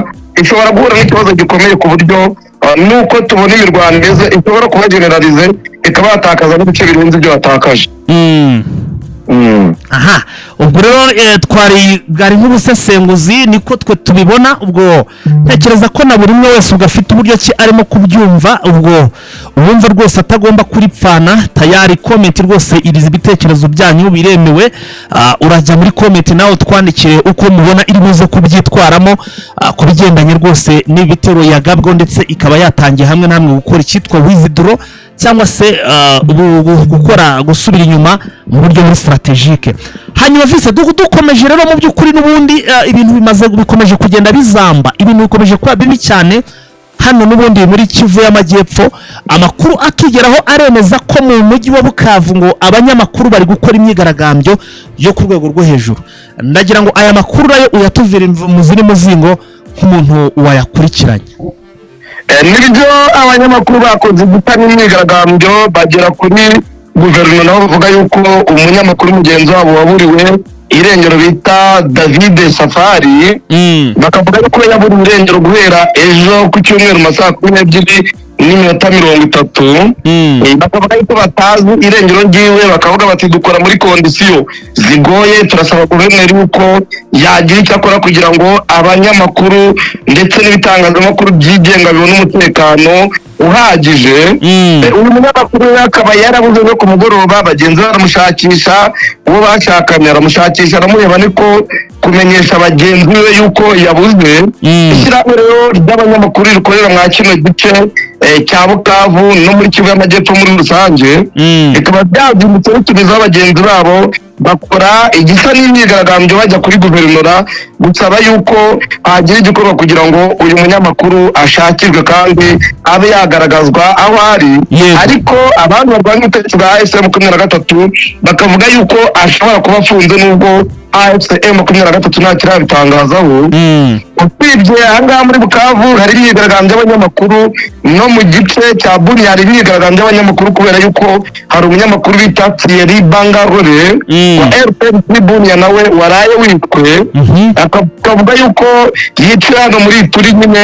ishobora guhura n'ikibazo gikomeye ku buryo nuko tubona imirwano imeze ishobora kuba generalize ikaba yatakaza n'ibice birenze ibyo yatakaje. aha ubwo rero bwari nk'ubusesenguzi niko twe tubibona. ubwo ntekereza ko na buri umwe wese ubwo afite uburyo ki arimo kubyumva. ubwo uwumva rwose atagomba kuripfana tayari komenti rwose iriza ibitekerezo byanyu biremewe. urajya muri komenti nawe twandikire uko mubona iri buze kubyitwaramo ku bigendanye rwose n'ibitero yagabwo ndetse ikaba yatangiye hamwe namwe gukora icyitwa withdraw cyangwa se gusubira inyuma mu buryo muri strategique. hanyuma vise dukomeje rero mu by'ukuri n'ubundi ibintu bikomeje kugenda bizamba, ibintu bikomeje kuba bibi cyane hano n'ubundi muri Kivu y'Amajyepfo. amakuru akigeraho aremeza ko mu mujyi wa Bukavu ngo abanyamakuru bari gukora imyigaragambyo yo ku rwego rwo hejuru. ndagira ngo aya makuru nayo uyatuvire mu ziri muzingo nk'umuntu wayakurikiranye. Nibyo abanyamakuru bakoze gutanga imyigaragambyo bagera kuri guverinoma nabo bavuga yuko umunyamakuru mugenzi wabo waburiwe irengero bita David Safari bakavuga yuko yaburiwe irengero guhera ejo ku cyumweru mu saa 12:30 bakavuga yuko batazi irengero ngiwe, bakavuga bati dukora muri kondisiyo zigoye, turasaba guverineri yuko yagira icyo akora kugira ngo abanyamakuru ndetse n'ibitangazamakuru byigenga bibone umutekano uhagije. uyu munyamakuru akaba yarabuze no ku mugoroba, bagenzi baramushakisha, uwo bashakanye aramushakisha aramureba, niko kumenyesha bagenzi be yuko yabuze. ishyirahamwe rero ry'abanyamakuru rikorera mwa kino gice cya Bukavu no muri Kivu y'Amajyepfo muri rusange bikaba byazindutse bitumizaho bagenzi babo bakora igisa n'imyigaragambyo bajya kuri guverinoma gusaba yuko hagira igikorwa kugira ngo uyu munyamakuru ashakirwe kandi abe yagaragazwa aho ari. ariko abantu barwanya ubutegetsi bwa AFC M23 bakavuga yuko ashobora kuba afunze nubwo AFC M23 nta kirabitangazaho. usibye ahangaha muri Bukavu hari imyigaragambyo y'abanyamakuru, no mu gice cya Buri hari imyigaragambyo y'abanyamakuru kubera yuko hari umunyamakuru bita Thierry Bangarore wa RPR Bunia nawe waraye witwe, akavuga yuko yiciwe hano muri turi nyine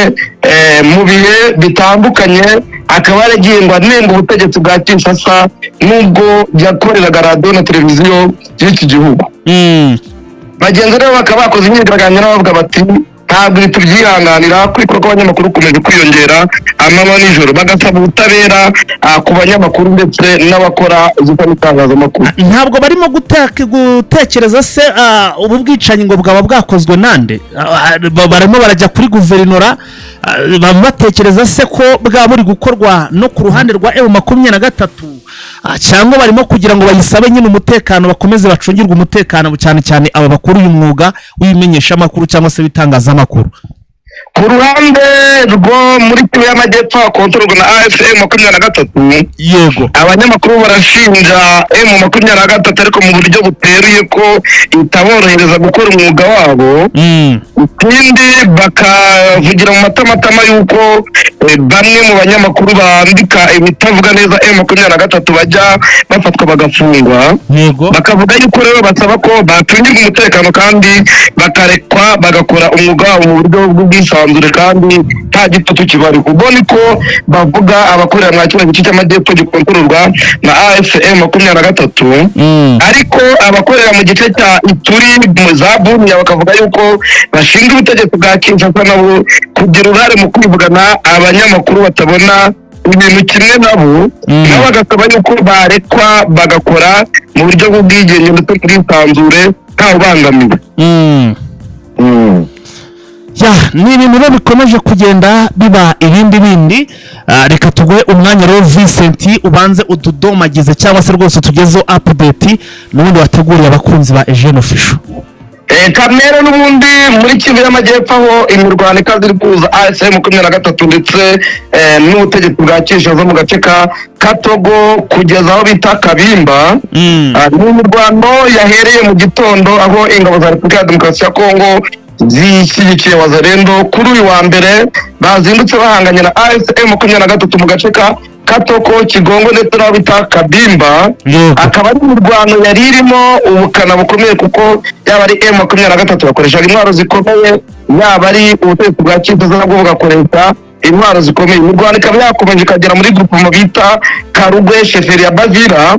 mu bihe bitandukanye, akaba yaragiye ngo anenga ubutegetsi bwa Kinshasa nubwo yakoreraga radio na televiziyo y'iki gihugu. bagenzi rero bakaba bakoze imyigaragambyo bavuga bati ntabwo tubyihanganira kwikora kw'abanyamakuru kumeje kwiyongera amanywa nijoro, bagasaba ubutabera ku banyamakuru ndetse n'abakora itangazamakuru. ntabwo barimo gutekereza se ubu bwicanyi ngo bwaba bwakozwe nande? barimo barajya kuri guverinora batekereza se ko bwaba buri gukorwa no ku ruhande rwa M23 cyangwa barimo kugira ngo bayisabe nyine umutekano, bakomeze bacungirwe umutekano cyane cyane aba bakuru uyu mwuga w'imenyesha makuru cyangwa se bitangazamakuru. ku ruhande rwo muri Kivu y'Amajyepfo kontorwa na AFC M23 yego abanyamakuru barashinja M23 ariko mu buryo buteruye ko itaborohereza gukora umwuga wabo. ikindi bakavugira mu matamatama yuko bamwe mu banyamakuru bandika ibitavuga neza M23 bajya bafatwa bagafungwa. bakavuga yuko rero basaba ko bacungirwa umutekano kandi bakarekwa bagakora umwuga wabo mu buryo bw'ubwisanzure kandi nta gitutu kibari. ubwo niko bavuga abakorera mwa kino gice cy'Amajyepfo gikontororwa na AFC M23. ariko abakorera mu gice cya Ituri za Bunia bakavuga yuko bashinzwe ubutegetsi bwa Kinshasa nabo kugira uruhare mu kwivugana abanyamakuru batabona ibintu kimwe nabo bagasaba yuko barekwa bagakora mu buryo bw'ubwigenge ndetse bw'isanzure nta ubangamiwe. ni ibintu rero bikomeje kugenda biba ibindi. reka tuguhe umwanya rero Vincent ubanze utudomagize cyangwa se rwose tugezeho update n'ubundi wateguriye abakunzi ba Eugene Official. kamera n'ubundi muri Kivu y'Amajyepfo aho imirwano ikaze iri kuza AFC M23 ndetse n'ubutegetsi bwa Kinshasa mu gace ka Katogo kugeza aho bita Kabimba. imirwano yahereye mu gitondo aho ingabo za Repubulika ya Demokarasi ya Kongo zishyigikiye Wazalendo kuri uyu wa mbere bazindutse bahanganye na AFC M23 mu gace ka Katoko, Kigongo ndetse n'aho bita Kabimba. Yego. Akaba ari imirwano yari irimo ubukana bukomeye kuko yaba ari M23 bakoreshaga intwaro zikomeye, yaba ari ubutegetsi bwa Kinshasa nabwo bugakoresha intwaro zikomeye. Imirwano ikaba yakomeje ikagera muri grupe bita Karugwe sheferi ya Bavira.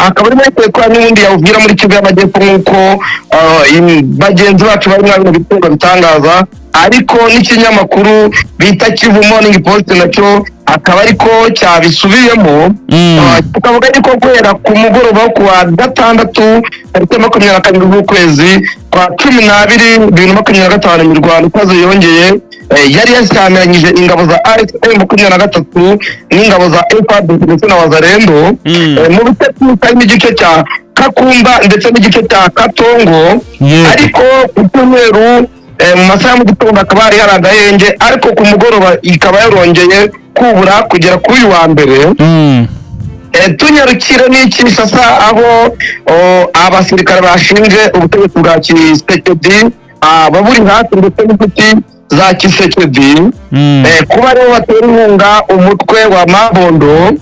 Akaba ari muri kwa n'ubundi yawuvira muri Kivu y'Amajyepfo nk'uko bagenzi bacu bari mwabino bitego bitangaza, ariko n'ikinyamakuru bita Kivu Morning Post nacyo akaba ariko cyabisubiyemo. Tukavuga yuko guhera ku mugoroba wo kuwa gatandatu tariki 22 z'ukwezi kwa 12 2025 imirwano ikaze yongeye yari yashyamiranyije ingabo za M23 n'ingabo za FARDC ndetse na Wazalendo mu bice by'intara n'igice cya Kakumba ndetse n'igice cya Katongo. Ariko ku cyumweru mu masaha mu gitondo akaba hari agahenge, ariko ku mugoroba ikaba yarongeye kubura kugera kuri uyu wa mbere. Tunyarukire n'Kinshasa aho abasirikare bashinje ubutegetsi bwa Tshisekedi baburi hafi ndetse n'inshuti za Tshisekedi kuba aribo batera inkunga umutwe wa Mabondo.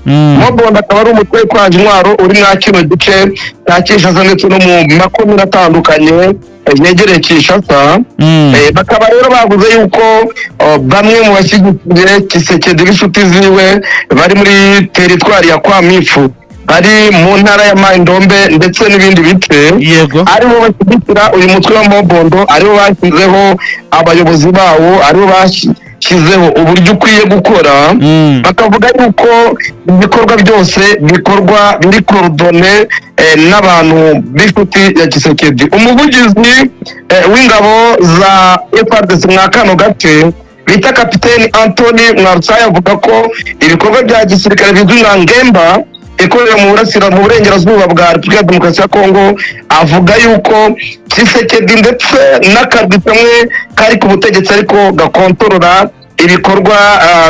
Mabondo akaba ari umutwe kwaje intwaro uri mwa kino gice cya Kinshasa ndetse no mu makomune atandukanye yegereye Kinshasa. Bakaba rero bavuze yuko bamwe mu bashyigikiye Tshisekedi b'inshuti ziwe bari muri teritwari ya Kwamifu, bari mu ntara ya Mai-Ndombe ndetse n'ibindi bice, aribo bashyigikira uyu mutwe wa Mabondo, aribo bashyizeho abayobozi bawo, aribo bashyizeho uburyo ukwiye gukora. Bakavuga yuko ibikorwa byose bikorwa biri korodone n'abantu b'inshuti ya Tshisekedi. Umuvugizi w'ingabo za FARDC mwa kano gace bita Kapiteni Anthony Mwarusaya avuga ko ibikorwa bya gisirikare bizwi nka Ngemba ikorera mu burengerazuba bwa Repubulika ya Demokarasi ya Kongo. Avuga yuko Tshisekedi ndetse n'akarwi kamwe kari ku butegetsi ariko gakontorora ibikorwa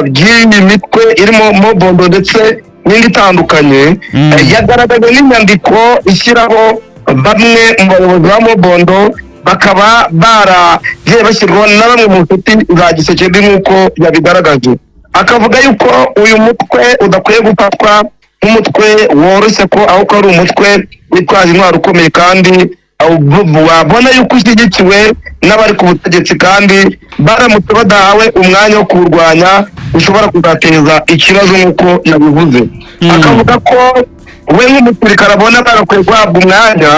by'iyi mitwe irimo Mabondo ndetse n'indi itandukanye. Yagaragaje n'inyandiko ishyiraho bamwe mu bayobozi ba Mabondo bakaba baragiye bashyirwaho na bamwe mu nshuti za Tshisekedi nk'uko yabigaragaje. Akavuga yuko uyu mutwe udakwiye gufatwa nk'umutwe woroshye, ko ahubwo ari umutwe witwaje intwaro ukomeye kandi wabona yuko ushyigikiwe n'abari ku butegetsi, kandi baramutse badahawe umwanya wo kuwurwanya ushobora kuzateza ikibazo nk'uko yabivuze. Akavuga ko we nk'umusirikare abona barakwiye guhabwa umwanya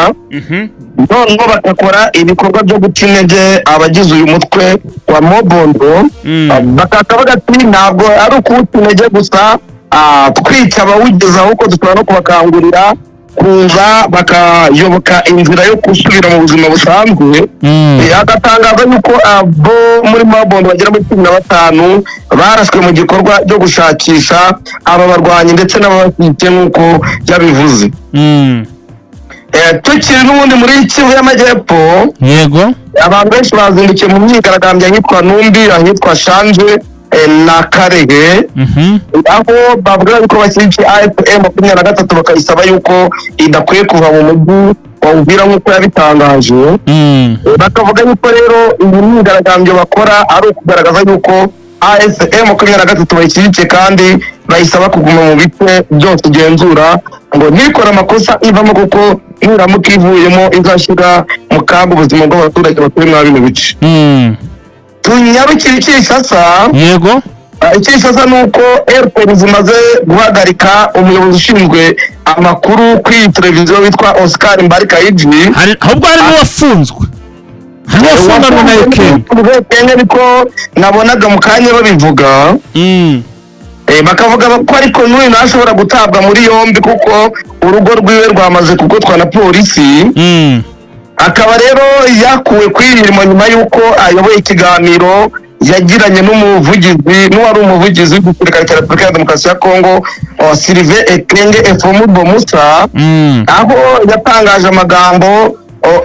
noneho bagakora ibikorwa byo guca intege abagize uyu mutwe wa Mabondo. Bakavuga ati ntabwo ari ukuwuca intege gusa twica abawugeze, ahubwo dushobora no kubakangurira kuza bakayoboka inzira yo gusubira mu buzima busanzwe. Agatangaza yuko abo muri Mabondo bagera muri 15 barashwe mu gikorwa cyo gushakisha aba barwanyi ndetse n'ababashyigikiye nk'uko yabivuze. Tukiri n'ubundi muri Kivu y'Amajyepfo, abantu benshi bazindukiye mu myigaragambyo ahitwa Numbi, ahitwa Shanje na Karehe, aho bavuga yuko bashyigikiye M23 bakayisaba yuko idakwiye kuva mu mujyi wa Uvira nk'uko yabitangaje. Bakavuga yuko rero iyi myigaragambyo bakora ari ukugaragaza yuko M23 bayishyigikiye kandi bayisaba kuguma mu bice byose igenzura ngo ntikore amakosa ivamo, kuko niramuka ivuyemo izashyira mu kaga ubuzima bw'abaturage batuye muri bino bice. Tunyarukire Kinshasa. Kinshasa nuko airport zimaze guhagarika umuyobozi ushinzwe amakuru kuri televiziyo witwa Oscar Mbarikaiji. Ahubwo hari n'uwafunzwe. Ariko nabonaga mu kanya babivuga. Bakavuga ko ariko n'uyu ntashobora gutabwa muri yombi kuko urugo rwiwe rwamaze kugotwa na polisi. Akaba rero yakuwe kw'imirimo nyuma y'uko ayoboye ikiganiro yagiranye n'uwari umuvugizi w'igisirikare cya Repubulika ya Demokarasi ya Kongo, Sylvain Ekenge Efomu Bomusa, aho yatangaje amagambo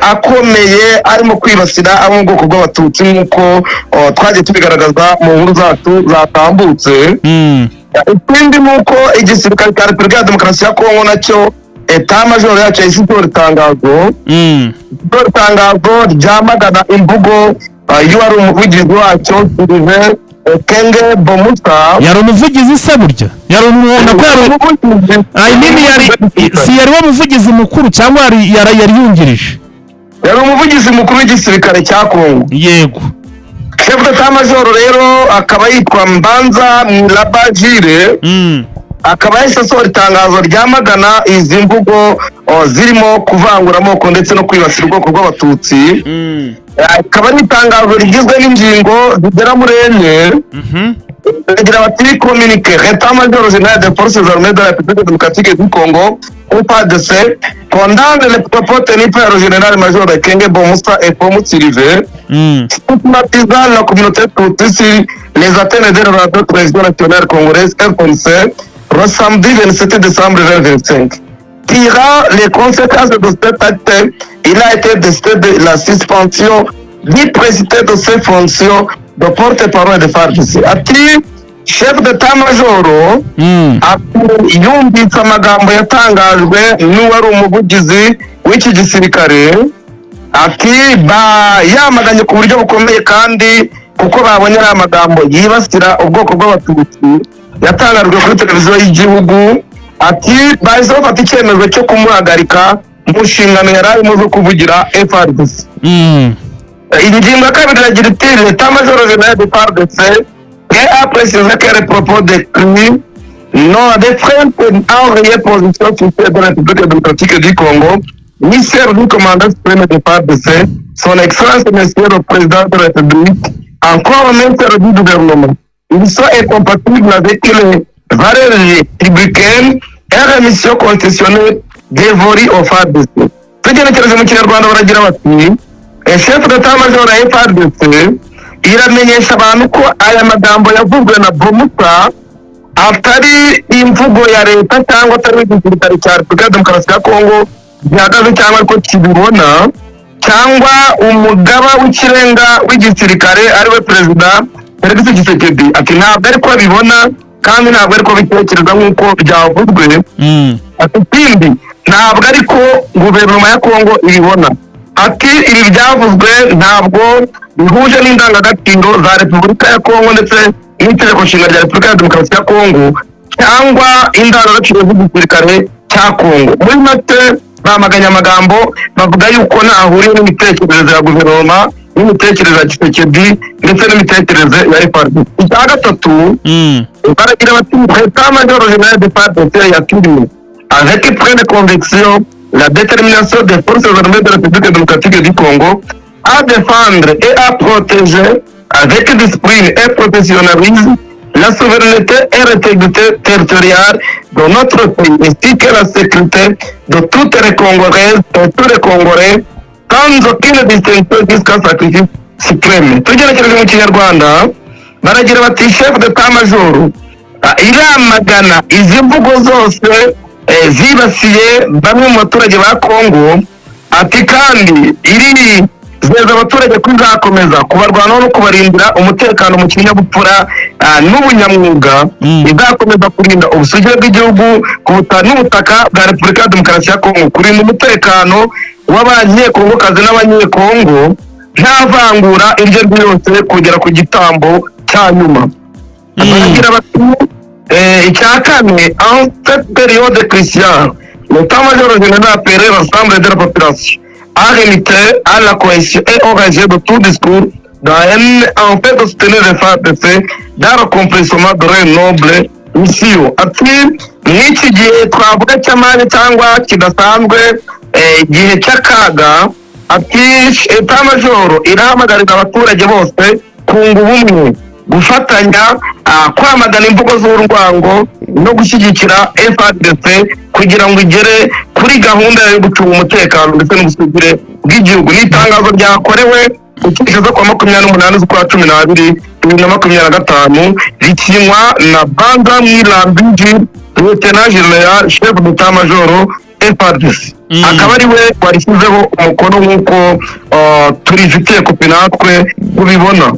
akomeye arimo kwibasira abo mu bwoko bw'Abatutsi nk'uko twagiye tubigaragaza mu nkuru zacu zatambutse. Ikindi ni uko igisirikare cya Repubulika ya Demokarasi ya Kongo nacyo etat-major yacu yahise itora itangazo ryamagana imvugo y'uwari umuvugizi wacyo Sylvain Ekenge Bomusa yari umuvugizi se burya yari umuntu ko yari wo muvugizi mukuru cyangwa yari yungirije yari umuvugizi mukuru w'igisirikare cya Kongo. Yego. Chef d'État-Major rero akaba yitwa Mbanza Mwilabajire. Akaba yahise asohora itangazo ryamagana izi mvugo zirimo kuvangura amoko ndetse no kwibasira ubwoko bw'abatutsi. Akaba ari itangazo rigizwe n'ingingo zigera muri enye. Bagira bati communiqué État-Major général des forces armées de la République démocratique du Congo (FARDC) condamne les propos tenus par le général-major Ekenge Bomusa et Pomu Sylvain, stigmatisant la communauté tutsi, les atteintes de la président national congolaise FNC, samedi 27 décembre 2025. Tirant les conséquences de cet acte, il a été décidé de la suspension du président de ses fonctions de porte-parole de FARDC. Ati chef d'État-Major yumvise amagambo yatangajwe n'uwari umuvugizi w'iki gisirikare, ati yamaganye ku buryo bukomeye kandi kuko babonye ari amagambo yibasira ubwoko bw'abatutsi yatangajwe kuri televiziyo y'igihugu. Ati bahise bafata icyemezo cyo kumuhagarika mu nshingano yari arimo zo kuvugira FARDC. Ingingo ya kabiri iragira iti État-Major général de FARDC a précisé que les propos décrits n'ont d'effrainte en rien position officielle de la République démocratique du Congo, ni celle du commandant suprême de FARDC, son excellence monsieur le président de la République, encore même celle du gouvernement. Ils sont incompatibles avec les valeurs républicaines et la mission constitutionnelle dévolue au FARDC. Tugenekereje mu Kinyarwanda baragira bati chef d'État-Major ya FARDC iramenyesha abantu ko aya magambo yavuzwe na Bomusa atari imvugo ya leta cyangwa atari igisirikare cya Repubulika Demokarasi ya Kongo gihagaze cyangwa ariko kibibona, cyangwa umugaba w'ikirenga w'igisirikare ariwe perezida Felix Tshisekedi. Ati ntabwo ariko abibona kandi ntabwo ariko bitekereza nk'uko byavuzwe. Ati ikindi ntabwo ariko guverinoma ya Kongo ibibona. Ati ibi byavuzwe ntabwo bihuje n'indangagaciro za Repubulika ya Kongo ndetse n'itegeko nshinga rya Repubulika ya Demokarasi ya Kongo cyangwa indangagaciro z'igisirikare cya Kongo. Muri make bamaganye amagambo bavuga yuko ntahuriye n'imitekerereze ya guverinoma, n'imitekerereze ya Tshisekedi ndetse n'imitekerereze ya FARDC. Icya gatatu baragira bati État-Major général de FARDC yaturiye avec pleine conviction la détermination des forces armées de la République démocratique du Congo à défendre et à protéger avec discipline et professionnalisme la souveraineté et l'intégrité territoriale de notre pays, ainsi que la sécurité de toutes les Congolaises et tous les Congolais, sans aucune distinction jusqu'à sacrifice suprême. Tugenekereje mu Kinyarwanda baragira bati chef d'État-Major iramagana izi mvugo zose zibasiye bamwe mu baturage ba Kongo. Ati kandi zeza abaturage ko izakomeza kubarwanaho no kubarindira umutekano mu kinyabupfura n'ubunyamwuga, izakomeza kurinda ubusugire bw'igihugu n'ubutaka bwa Repubulika ya Demokarasi ya Kongo, kurinda umutekano w'abanyekongokazi n'abanyekongo nta vangura iryo ari ryo ryose kugera ku gitambo cya nyuma. Baragira bati icya kane en cette période cruciale l'État-Major général appelé l'ensemble de la population à limiter à la cohésion et au rejet de tout discours en fait de soutenir les FARDC dans l'accomplissement de leur noble mission. Ati n'iki gihe twavuga cy'amani cyangwa kidasanzwe igihe cy'akaga, ati État-Major irahamagarira abaturage bose kunga ubumwe, gufatanya kwamagana imvugo z'urwango no gushyigikira FARDC kugira ngo igere kuri gahunda yo gucunga umutekano ndetse n'ubusugire bw'igihugu. N'itangazo ryakorewe ukigeze kwa 28 z'ukwa 12 2025 rikinywa na Mbanza Mwilabajire, Lieutenant General Chef d'État-Major FARDC. Akaba ari we warishyizeho umukono nk'uko turifitiye kopi natwe kubibona.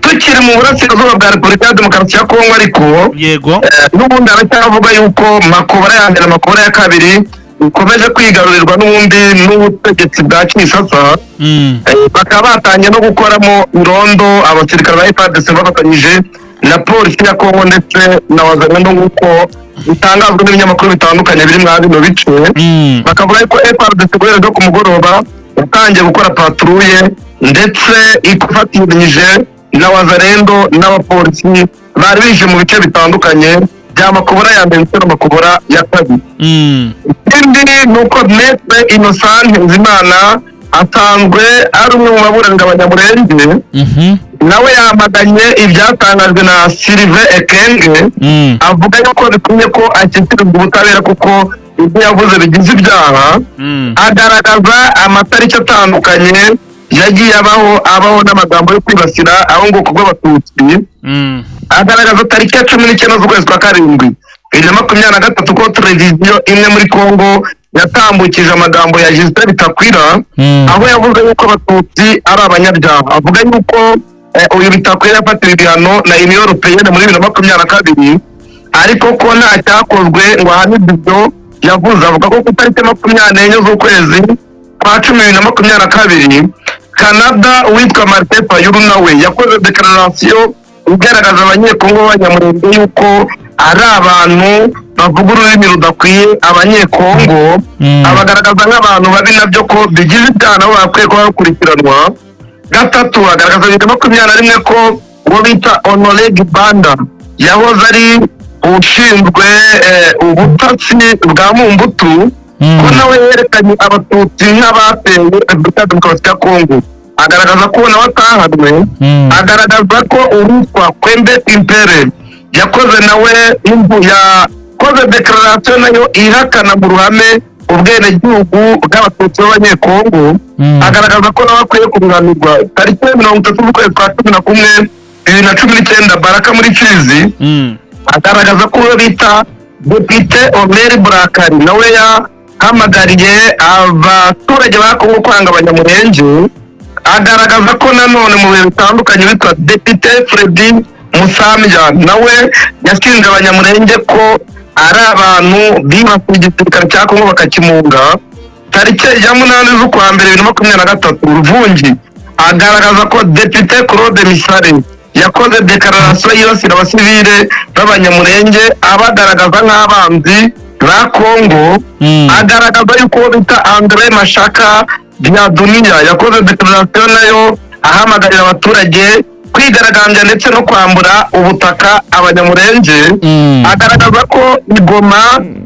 Tukiri mu burasirazuba bwa Repubulika ya Demokarasi ya Kongo ariko yego n'ubundi aracyavuga yuko Makobara ya mbere na Makobara ya kabiri ikomeje kwigarurirwa n'ubundi n'ubutegetsi bwa Kinshasa. Bakaba batangiye no gukoramo irondo abasirikare ba FARDC bafatanyije na polisi ya Kongo ndetse na wazalendo nk'uko bitangazwa n'ibinyamakuru bitandukanye biri muri bino bice. Bakavuga ko FARDC guhera ku mugoroba yatangiye gukora patrouille ndetse ikufatanyije na wazalendo n'abapolisi bari bije mu bice bitandukanye by'amakubura ya mbere ndetse n'amakubura ya kabiri. Ikindi nuko Maître Innocent Nzimana asanzwe ari umwe mu baburanira abanyamurenge, nawe yamaganye ibyatangajwe na Sylvain Ekenge, avuga yuko bitumye ko ashyikirizwa ubutabera kuko ibyo yavuze bigize ibyaha. Agaragaza amatariki atandukanye yagiye abaho n'amagambo yo kwibasira aho ngoko bw'abatutsi. Agaragaza tariki ya 19 z'ukwezi kwa karindwi 2023 ko televiziyo imwe muri Kongo yatambukije amagambo ya Justin Bitakwira, aho yavuze yuko abatutsi ari abanyabyaha. Avuga yuko uyu Bitakwira yafatiwe ibihano na Union Européenne muri 2022, ariko ko nta cyakozwe ngo ahanibwe ibyo yavuze. Avuga ko ku tariki 24 z'ukwezi kwa 10 Canada witwa Martin Fayulu nawe yakoze declaration igaragaza abanyekongo b'abanyamurenge yuko ari abantu bavuga ururimi rudakwiye abanyekongo, abagaragaza nk'abantu babi nabyo ko bigize ibyaha nabo bakwiye kuba bakurikiranwa. Gatatu, agaragaza 2021 ko uwo bita Honoré Gibanda yahoze ari ushinzwe ubutasi bwa Mumbutu, ko nawe yerekanye abatutsi nk'abateye Repubulika Demokarasi ya Kongo. Agaragaza ko nawe atahanwe. Agaragaza ko uwitwa Kwembe Impere yakoze nawe yakoze declaration nayo ihakana mu ruhame ubwenegihugu bw'abatutsi b'abanyekongo. Agaragaza ko nawe akwiye kubihanirwa. Tariki 30 z'ukwezi kwa 11 2019 Baraka muri Fizi, agaragaza ko uwo bita Depite Omer Burakari nawe yahamagariye abaturage ba Kongo kwanga abanyamurenge. Agaragaza ko nanone mu bihe bitandukanye bitwa Depite Freddy Musambya nawe yashinje abanyamurenge ko ari abantu bibasiye igisirikare cya Kongo bakakimunga. Tariki ya 8 z'ukwa mbere 2023 Ruvungi, agaragaza ko Depite Claude Misare yakoze declaration yibasira abasivile b'abanyamurenge abagaragaza nk'abanzi ba Kongo. Agaragaza yuko bita André Mashaka Diadunia yakoze declaration nayo ahamagarira abaturage kwigaragambya ndetse no kwambura ubutaka abanyamurenge. Agaragaza ko Igoma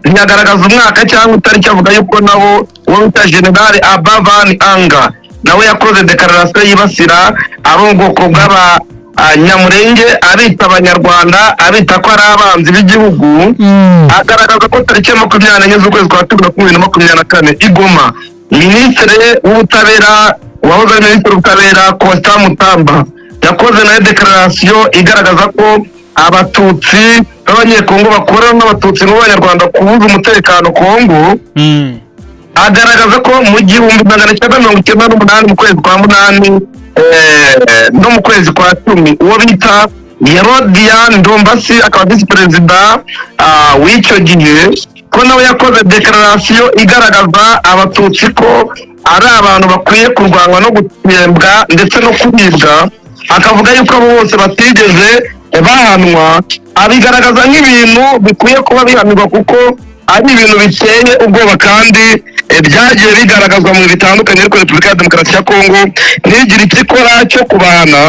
ntiyagaragaza umwaka cyangwa itariki, avuga yuko nabo uwo bita General Abavan Anga nawe yakoze declaration yibasira abongoko bw'abanyamurenge, abita abanyarwanda, abita ko ari abanzi b'igihugu. Agaragaza ko tariki 24 z'ukwezi kwa 2024 Igoma Minisitiri w'ubutabera wahoze ari Minisitiri w'ubutabera Constant Mutamba yakoze nayo declaration igaragaza ko abatutsi b'abanyekongo bakorana n'abatutsi n'abanyarwanda kubuza umutekano Kongo. Agaragaza ko mu 1998 mu kwezi kwa 8 no mu kwezi kwa 10 uwo bita Herodian Ndombasi akaba visi perezida w'icyo gihe, ko nawe yakoze declaration igaragaza abatutsi ko ari abantu bakwiye kurwanwa no gutsembwa ndetse no kubibwa. Akavuga yuko abo bose batigeze bahanwa, abigaragaza nk'ibintu bikwiye kuba bihanirwa kuko ari ibintu biteye ubwoba kandi byagiye bigaragazwa mu bitandukanye ariko Repubulika ya Demokarasi ya Kongo ntigire icyo ikora cyo kubana.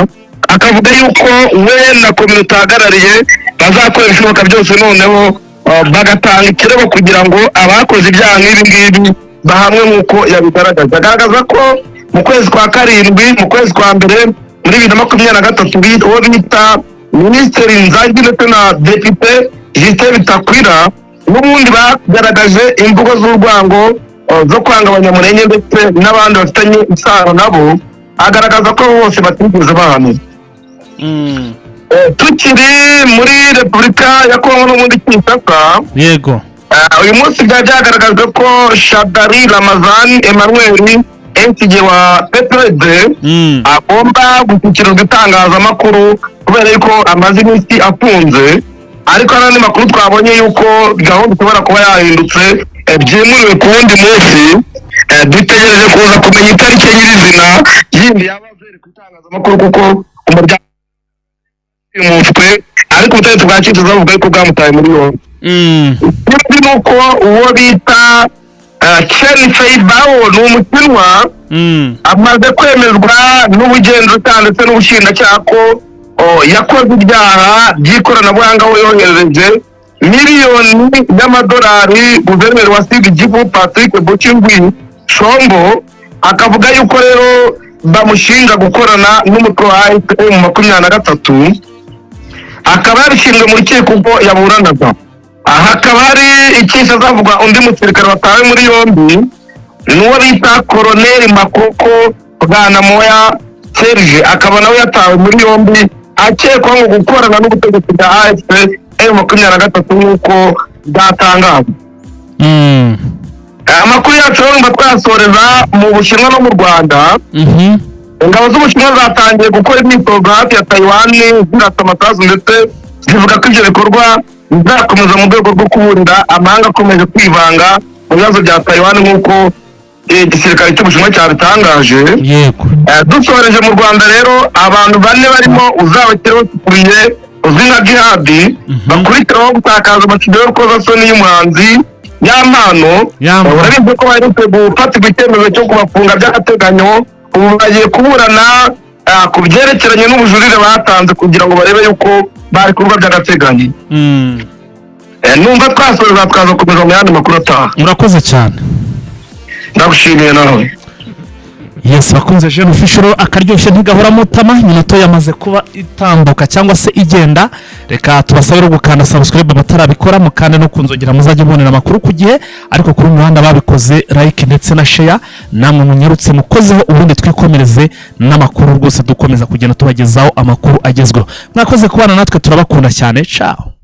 Akavuga yuko we na komite ahagarariye bazakora ibishoboka byose noneho bagatanga ikirego kugira ngo abakoze ibyaha nk'ibi ngibi bahamwe nk'uko yabigaragaza. Agaragaza ko mu kwezi kwa karindwi mu kwezi kwa mbere muri 2023 uwo bita Minisitiri Nzangi ndetse na Depite Justin Bitakwira n'ubundi bagaragaje imvugo z'urwango zo kwanga abanyamurenge ndetse n'abandi bafitanye isano nabo. Agaragaza ko bose batigeze bahanwa. Tukiri muri Repubulika ya Kongo n'ubundi Kinshasa, yego, uyu munsi byagaragaje ko Shadari Ramazan Emmanuel NCG wa PPRD agomba gushyikirizwa itangazamakuru kubera yuko amaze iminsi afunze. Ariko n'andi makuru twabonye yuko gahunda ishobora kuba yahindutse byimuriwe ku wundi munsi, dutegereje kuza kumenya itariki nyirizina yindi yaba zeri ku itangazamakuru kuko umuryango umuswe ariko ubutegetsi bwa Kinshasa buvuga yuko bwamutaye muri yombi. Ikindi ni uko uwo bita Chen Feibao ni umukinwa amaze kwemezwa n'ubugenzacyaha ndetse n'ubushinjacyaha ko yakoze ibyaha by'ikoranabuhanga we yohereje miliyoni y'amadolari guverineri wa Sud Kivu Patrick Buchingwi Shombo, akavuga yuko rero bamushinja gukorana n'umutwe wa M23, akaba yarishinzwe mu rukiko ubwo yaburanaga. Aha hakaba hari icyisha zavugwa undi musirikare watawe muri yombi n'uwo bita Koloneli Makoko Bwanamoya Serge, akaba nawe yatawe muri yombi akekwa ngo gukorana n'ubutegetsi bwa AFC M23 nk'uko bwatangazwa. Amakuru yacu rero twasoreza mu Bushinwa no mu Rwanda. Ingabo z'Ubushinwa zatangiye gukora imyitozo hafi ya Taiwan zirasa amasasu ndetse zivuga ko ibyo bikorwa bizakomeza mu rwego rwo kuburinda amahanga akomeje kwivanga mu bibazo bya Taiwan nk'uko igisirikare cy'Ubushinwa cyabitangaje. Dusoreje mu Rwanda rero abantu 4 barimo uzabakiriho tukuriye uzwi nka Jihadi bakurikiraho gutakaza amashusho y'urukozasoni y'umuhanzi Yampano. Urabizi ko baherutse gufatirwa icyemezo cyo kubafunga by'agateganyo, ubu bagiye kuburana ku byerekeranye n'ubujurire batanze kugira ngo barebe yuko bari kuvuga by'agateganyo. Numva twasoreza twaza komeza mu yandi makuru ataha. Murakoze cyane. Ndagushimiye nawe. Yes, bakunze Jeune Official akaryoshye ntigahora mutama, iminota yamaze kuba itambuka cyangwa se igenda. Reka tubasabire gukanda subscribe batarabikora, mukande no kunzogera muzajye mubonera amakuru ku gihe, ariko kuri muhanda babikoze like ndetse na share, namwe munyarutse mukozeho ubundi twikomereze n'amakuru rwose dukomeza kugenda tubagezaho amakuru agezweho. Mwakoze kubana natwe, turabakunda cyane. Ciao.